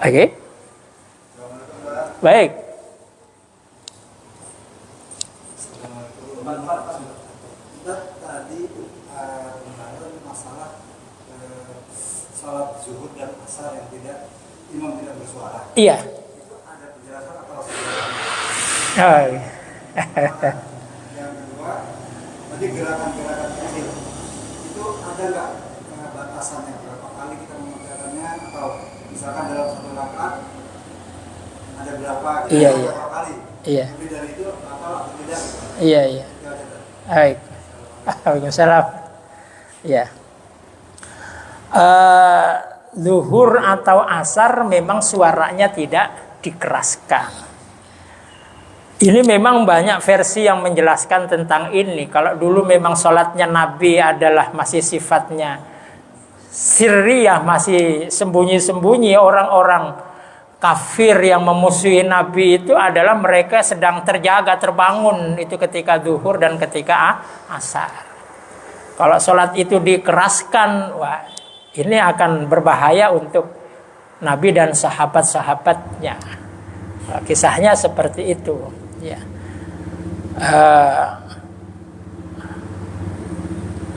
Oke. Baik. Tadi kemarin masalah sholat zuhur dan asar yang imam tidak bersuara. Iya. Itu ada penjelasan atau Oh. Yang kedua, tadi gerakan-gerakan kecil itu ada nggak batasannya, berapa kali kita mengerjakannya, atau misalkan dalam satu rakaat ada berapa berapa kali? Iya. Lebih dari itu apa atau tidak? Iya. Baik. Waalaikumsalam. Ya. Zuhur atau asar memang suaranya tidak dikeraskan. Ini memang banyak versi yang menjelaskan tentang ini. Kalau dulu memang sholatnya Nabi adalah masih sifatnya sirriyah, masih sembunyi-sembunyi. Orang-orang kafir yang memusuhi Nabi itu adalah mereka sedang terjaga, terbangun itu ketika zuhur dan ketika asar. Kalau sholat itu dikeraskan, wah ini akan berbahaya untuk Nabi dan sahabat-sahabatnya. Kisahnya seperti itu. Ya.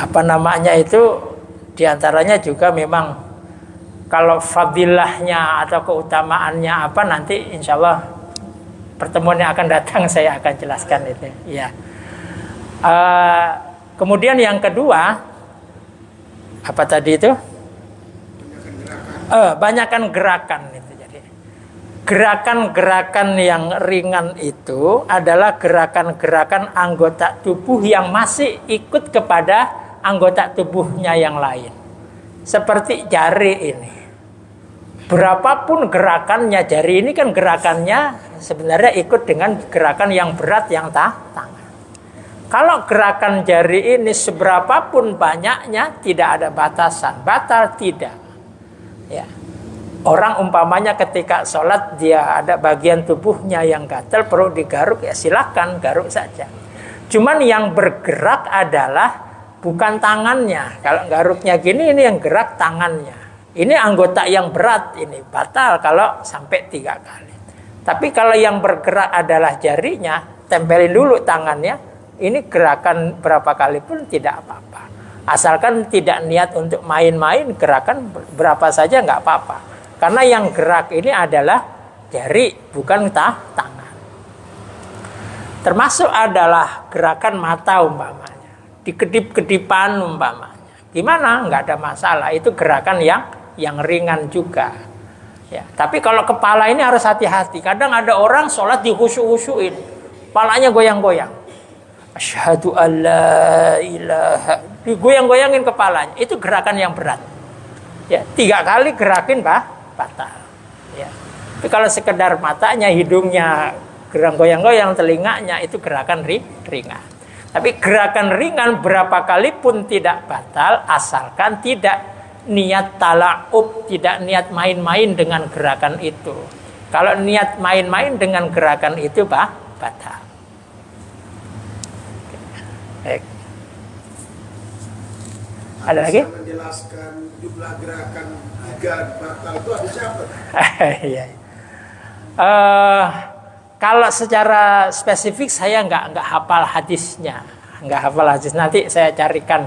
Apa namanya itu? Diantaranya juga memang kalau fadilahnya atau keutamaannya apa nanti insya Allah pertemuan yang akan datang saya akan jelaskan itu. Ya. Kemudian yang kedua apa tadi itu? Banyakkan gerakan itu. Jadi gerakan-gerakan yang ringan itu adalah gerakan-gerakan anggota tubuh yang masih ikut kepada anggota tubuhnya yang lain. Seperti jari ini. Berapapun gerakannya, jari ini kan gerakannya sebenarnya ikut dengan gerakan yang berat yang tangan. Kalau gerakan jari ini seberapapun banyaknya tidak ada batasan, batal tidak. Ya. Orang umpamanya ketika sholat dia ada bagian tubuhnya yang gatal perlu digaruk, ya silakan garuk saja. Cuman yang bergerak adalah bukan tangannya. Kalau garuknya gini, ini yang gerak tangannya. Ini anggota yang berat, ini batal kalau sampai 3 kali. Tapi kalau yang bergerak adalah jarinya, tempelin dulu tangannya. Ini gerakan berapa kali pun tidak apa-apa. Asalkan tidak niat untuk main-main, gerakan berapa saja nggak apa-apa. Karena yang gerak ini adalah jari, bukan tangan. Termasuk adalah gerakan mata umpamanya. Dikedip-kedipan umpamanya. Gimana? Nggak ada masalah. Itu gerakan yang ringan juga. Ya, tapi kalau kepala ini harus hati-hati. Kadang ada orang sholat dihusu-husuin, kepalanya goyang-goyang. Asyhadu alla ilaha, digoyang-goyangin kepalanya. Itu gerakan yang berat. Ya, 3 kali gerakin batal. Ya. Tapi kalau sekedar matanya, hidungnya goyang-goyang, telinganya, itu gerakan ringan. Tapi gerakan ringan berapa kali pun tidak batal, asalkan tidak niat tala'ub, tidak niat main-main dengan gerakan itu. Kalau niat main-main dengan gerakan itu batal. Baik. Ada lagi? Menjelaskan jumlah gerakan 3 batal itu ada siapa? Iya. Kalau secara spesifik saya nggak hafal hadisnya, Nanti saya carikan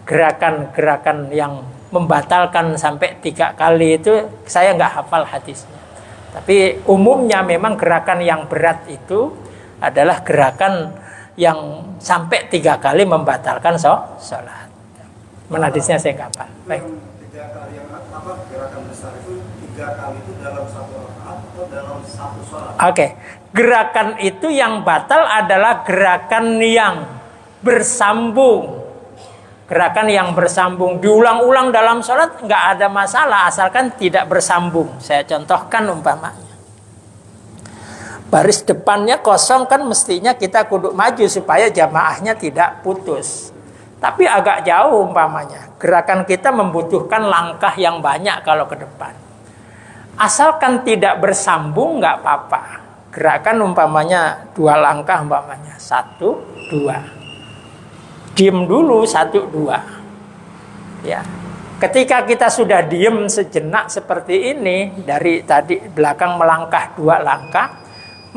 gerakan-gerakan yang membatalkan sampai 3 kali itu saya nggak hafal hadisnya. Tapi umumnya memang gerakan yang berat itu adalah gerakan yang sampai 3 kali membatalkan sholat. Hadisnya saya nggak hafal. Baik. 3 kali yang apa gerakan besar itu 3 kali itu dalam 1 rakaat atau dalam 1 sholat? Oke. Gerakan itu yang batal adalah gerakan yang bersambung. Gerakan yang bersambung diulang-ulang dalam sholat nggak ada masalah asalkan tidak bersambung. Saya contohkan umpamanya. Baris depannya kosong kan mestinya kita kudu maju supaya jamaahnya tidak putus. Tapi agak jauh umpamanya. Gerakan kita membutuhkan langkah yang banyak kalau ke depan. Asalkan tidak bersambung nggak apa-apa. Gerakan umpamanya 2 langkah umpamanya 1, 2. Diem dulu 1, 2. Ya. Ketika kita sudah diem sejenak seperti ini, dari tadi belakang melangkah 2 langkah,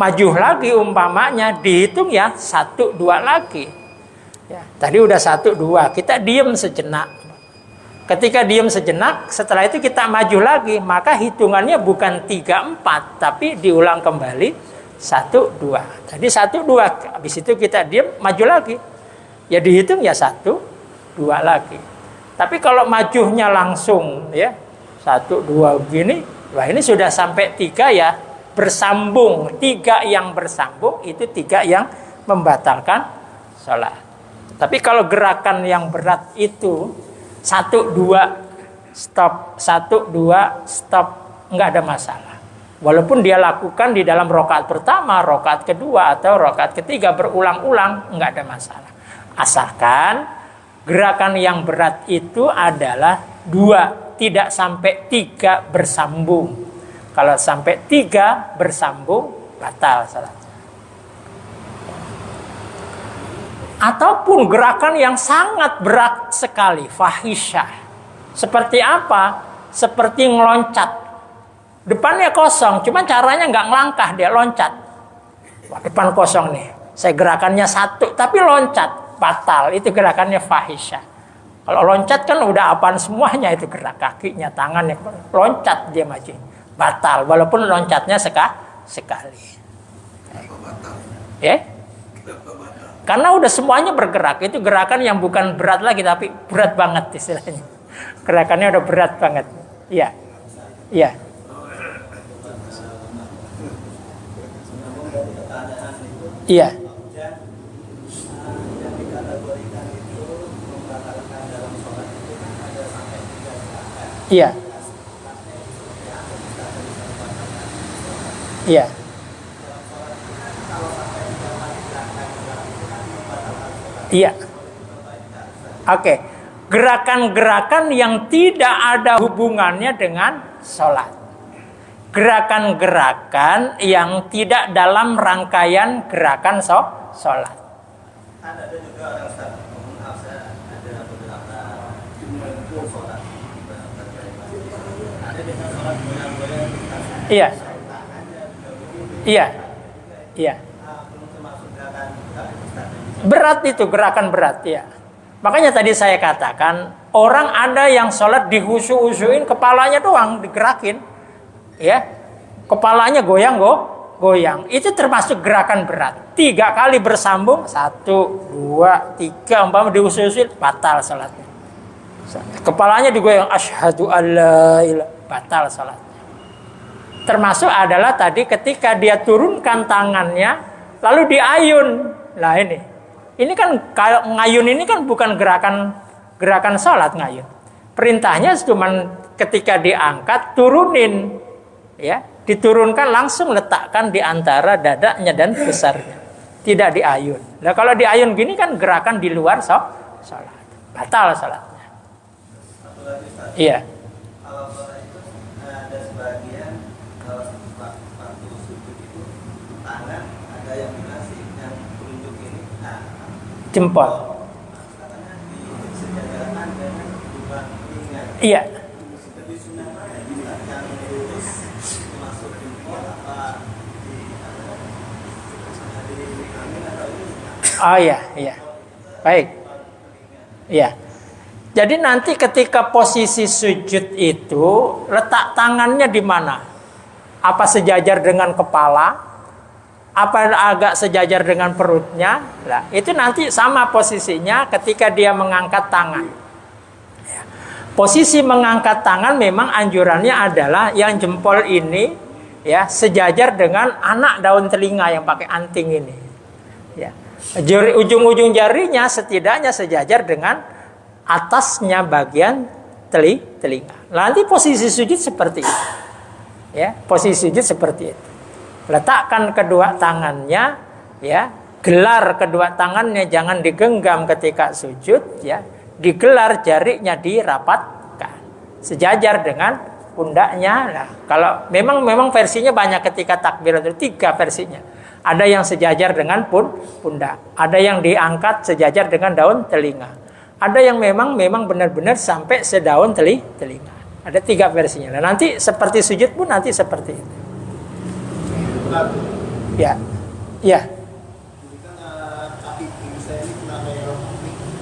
maju lagi umpamanya dihitung ya 1, 2 lagi. Ya, tadi udah 1, 2, kita diem sejenak. Ketika diem sejenak, setelah itu kita maju lagi, maka hitungannya bukan 3, 4, tapi diulang kembali 1, 2. Tadi 1, 2, habis itu kita diem, maju lagi. Ya dihitung ya 1, 2 lagi. Tapi kalau majunya langsung ya 1, 2 begini, wah ini sudah sampai 3 ya bersambung. 3 yang bersambung itu 3 yang membatalkan sholat. Tapi kalau gerakan yang berat itu 1, 2 stop, 1, 2 stop, nggak ada masalah. Walaupun dia lakukan di dalam rakaat pertama, rakaat kedua atau rakaat ketiga berulang-ulang, nggak ada masalah. Asalkan gerakan yang berat itu adalah 2, tidak sampai 3 bersambung. Kalau sampai 3 bersambung, batal salat. Ataupun gerakan yang sangat berat sekali, fahisyah. Seperti apa? Seperti ngeloncat. Depannya kosong, cuma caranya nggak ngelangkah, dia loncat. Wah, depan kosong nih. Saya gerakannya 1, tapi loncat. Batal, itu gerakannya fahisyah. Kalau loncat kan udah apaan semuanya, itu gerak kakinya, tangannya, loncat dia maju. Batal, walaupun loncatnya sekali. Ya? Karena udah semuanya bergerak, itu gerakan yang bukan berat lagi, tapi berat banget istilahnya. Gerakannya udah berat banget. Iya. Iya. Iya. Iya. Iya. Iya. Oke. Gerakan-gerakan yang tidak ada hubungannya dengan sholat. Gerakan-gerakan yang tidak dalam rangkaian gerakan sholat. Ada juga orang Ustaz, maaf saya ada beberapa sholat ada dengan sholat goyang-goyang Iya. Iya. Iya. belum termasuk gerakan Ustaz. Berat itu, gerakan berat ya. Makanya tadi saya katakan, orang ada yang sholat dihusu-husuin, kepalanya doang digerakin. Ya. Kepalanya goyang. Itu termasuk gerakan berat. 3 kali bersambung, 1, 2, 3, umpama dihusu-husuin, batal sholatnya. Kepalanya digoyang, asyhadu alla ilaha, batal sholatnya. Termasuk adalah tadi ketika dia turunkan tangannya, lalu diayun. Nah ini kan kalau ngayun ini kan bukan gerakan sholat ngayun. Perintahnya cuma ketika diangkat turunin, ya, diturunkan langsung letakkan di antara dadanya dan besarnya, tidak diayun. Nah kalau diayun gini kan gerakan di luar sholat, batal sholatnya. Satu lagi Ustaz. Iya. Kalau sholat itu ada sebagian waktu sujud itu tangan ada yang dikasih yang telunjuk ini Jempol. katanya disejajarkan dengan lubang ringan. Iya. Lebih sunnah mana yang lurus masuk jempol apa di angin atau ini? Oh iya. Baik. Iya. Jadi nanti ketika posisi sujud itu letak tangannya di mana? Apa sejajar dengan kepala? Apa agak sejajar dengan perutnya? Nah, itu nanti sama posisinya ketika dia mengangkat tangan. Ya. Posisi mengangkat tangan memang anjurannya adalah yang jempol ini ya sejajar dengan anak daun telinga yang pakai anting ini. Ya. Ujung-ujung jarinya setidaknya sejajar dengan atasnya bagian telinga. Nanti posisi sujud seperti itu. Ya, posisi sujud seperti itu. Letakkan kedua tangannya, ya, gelar kedua tangannya jangan digenggam ketika sujud, ya. Digelar jarinya dirapatkan sejajar dengan pundaknya. Nah, kalau memang versinya banyak ketika takbir itu 3 versinya. Ada yang sejajar dengan pundak, ada yang diangkat sejajar dengan daun telinga. Ada yang memang benar-benar sampai sedaun telinga. Ada 3 versinya. Nah, nanti seperti sujud pun nanti seperti itu. Ya. Iya. Kaki kiri saya ini kena kayak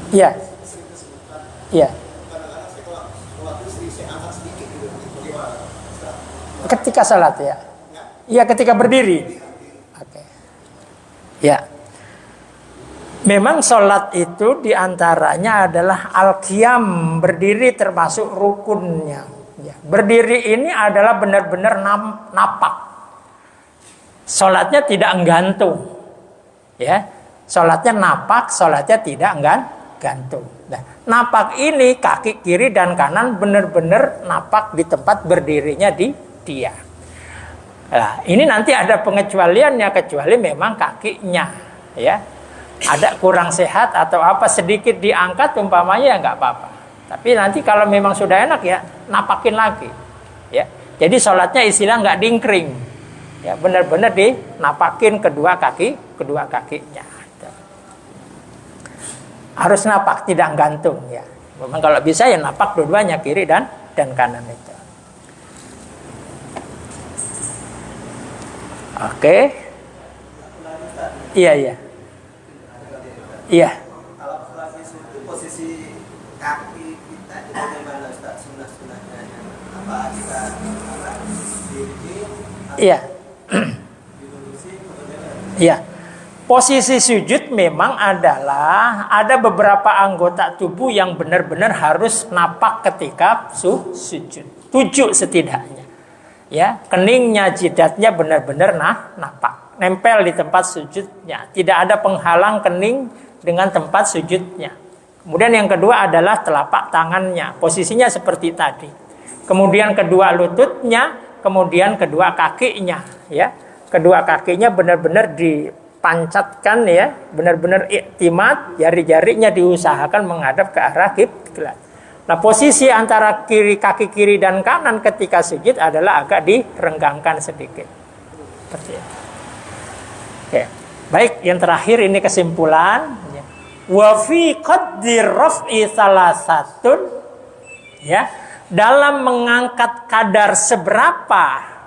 Iya. sering kesemutan. Iya. Kadang-kadang saya kalau sholat itu saya angkat sedikit gitu. Bagaimana? Ketika salat ya. Iya, ketika berdiri. Oke. Ya. Memang sholat itu diantaranya adalah al-qiyam, berdiri termasuk rukunnya. Ya. Berdiri ini adalah benar-benar napak. Sholatnya tidak gantung, ya. Sholatnya napak, sholatnya tidak gantung. Nah, napak ini kaki kiri dan kanan benar-benar napak di tempat berdirinya dia. Nah, ini nanti ada pengecualiannya kecuali memang kakinya, ya. Ada kurang sehat atau apa sedikit diangkat umpamanya ya nggak apa-apa. Tapi nanti kalau memang sudah enak ya napakin lagi, ya. Jadi sholatnya istilah nggak dingkring. Ya, benar-benar dinapakin kedua kakinya. Harus napak, tidak gantung ya. Memang kalau bisa ya napak dua-duanya kiri dan kanan itu. Oke. Iya. Iya. Kalau lagi sujud posisi kaki kita itu bagaimana Ustaz? Sunnah-sunnahnya apa kita diri? Iya. Iya. Posisi sujud memang adalah ada beberapa anggota tubuh yang benar-benar harus napak ketika sujud. 7 setidaknya. Ya, keningnya, jidatnya benar-benar napak, nempel di tempat sujudnya. Tidak ada penghalang kening dengan tempat sujudnya. Kemudian yang kedua adalah telapak tangannya, posisinya seperti tadi. Kemudian kedua lututnya, kemudian kedua kakinya, ya. Kedua kakinya benar-benar dipancatkan ya, benar-benar iktimat, jari-jarinya diusahakan menghadap ke arah kiblat. Nah, posisi antara kaki kiri dan kanan ketika sujud adalah agak direnggangkan sedikit. Seperti itu. Oke. Baik, yang terakhir ini kesimpulan. Wa fi qaddir raf'i salasatun, ya, dalam mengangkat kadar seberapa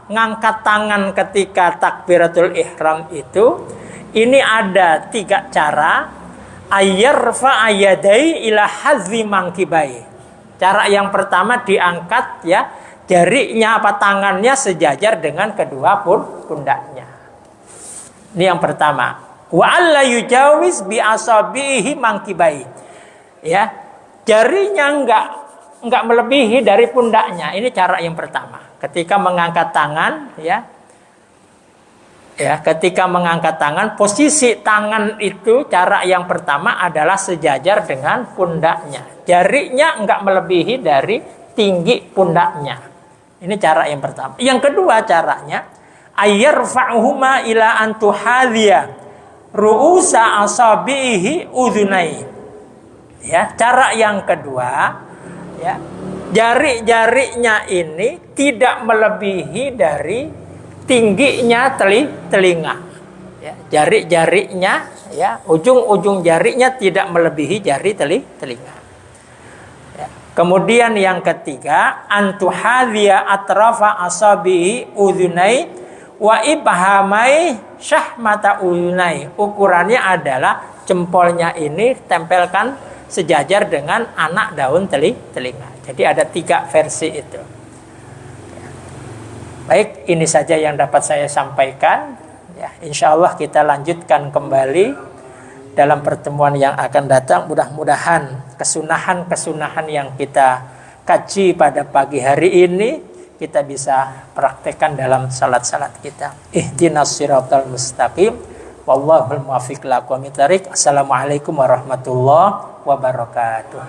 ngangkat tangan ketika takbiratul ihram itu, ini ada 3 cara. Ayyarfa ayadai ila hazwi mangkibai. Cara yang pertama diangkat, ya, jarinya apa tangannya sejajar dengan kedua pundaknya. Ini yang pertama. Wa alla yujawiz bi asabihi mangkibai. Ya, jarinya enggak melebihi dari pundaknya. Ini cara yang pertama. Ketika mengangkat tangan, ya. Ya, ketika mengangkat tangan, posisi tangan itu cara yang pertama adalah sejajar dengan pundaknya. Jarinya enggak melebihi dari tinggi pundaknya. Ini cara yang pertama. Yang kedua caranya, ayyarfa'uhuma ila antuhadhiya ru'usa asabihi udhunai. Ya, cara yang kedua, ya, jari-jarinya ini tidak melebihi dari tingginya telinga. Ya, jari-jarinya, ya, ujung-ujung jarinya tidak melebihi jari telinga. Ya. Kemudian yang ketiga, antuhadhiya atrafa asabihi udhunai wa ibhamai syahmata udhunai. Ukurannya adalah jempolnya ini tempelkan sejajar dengan anak daun telinga. Jadi ada 3 versi itu. Baik, ini saja yang dapat saya sampaikan. Ya, insya Allah kita lanjutkan kembali dalam pertemuan yang akan datang. Mudah-mudahan kesunahan-kesunahan yang kita kaji pada pagi hari ini kita bisa praktekkan dalam salat-salat kita. Ihdinas siratal mustaqim. Wallahul muwaffiq ila aqwamit thoriq. Assalamualaikum warahmatullahi wabarakatuh.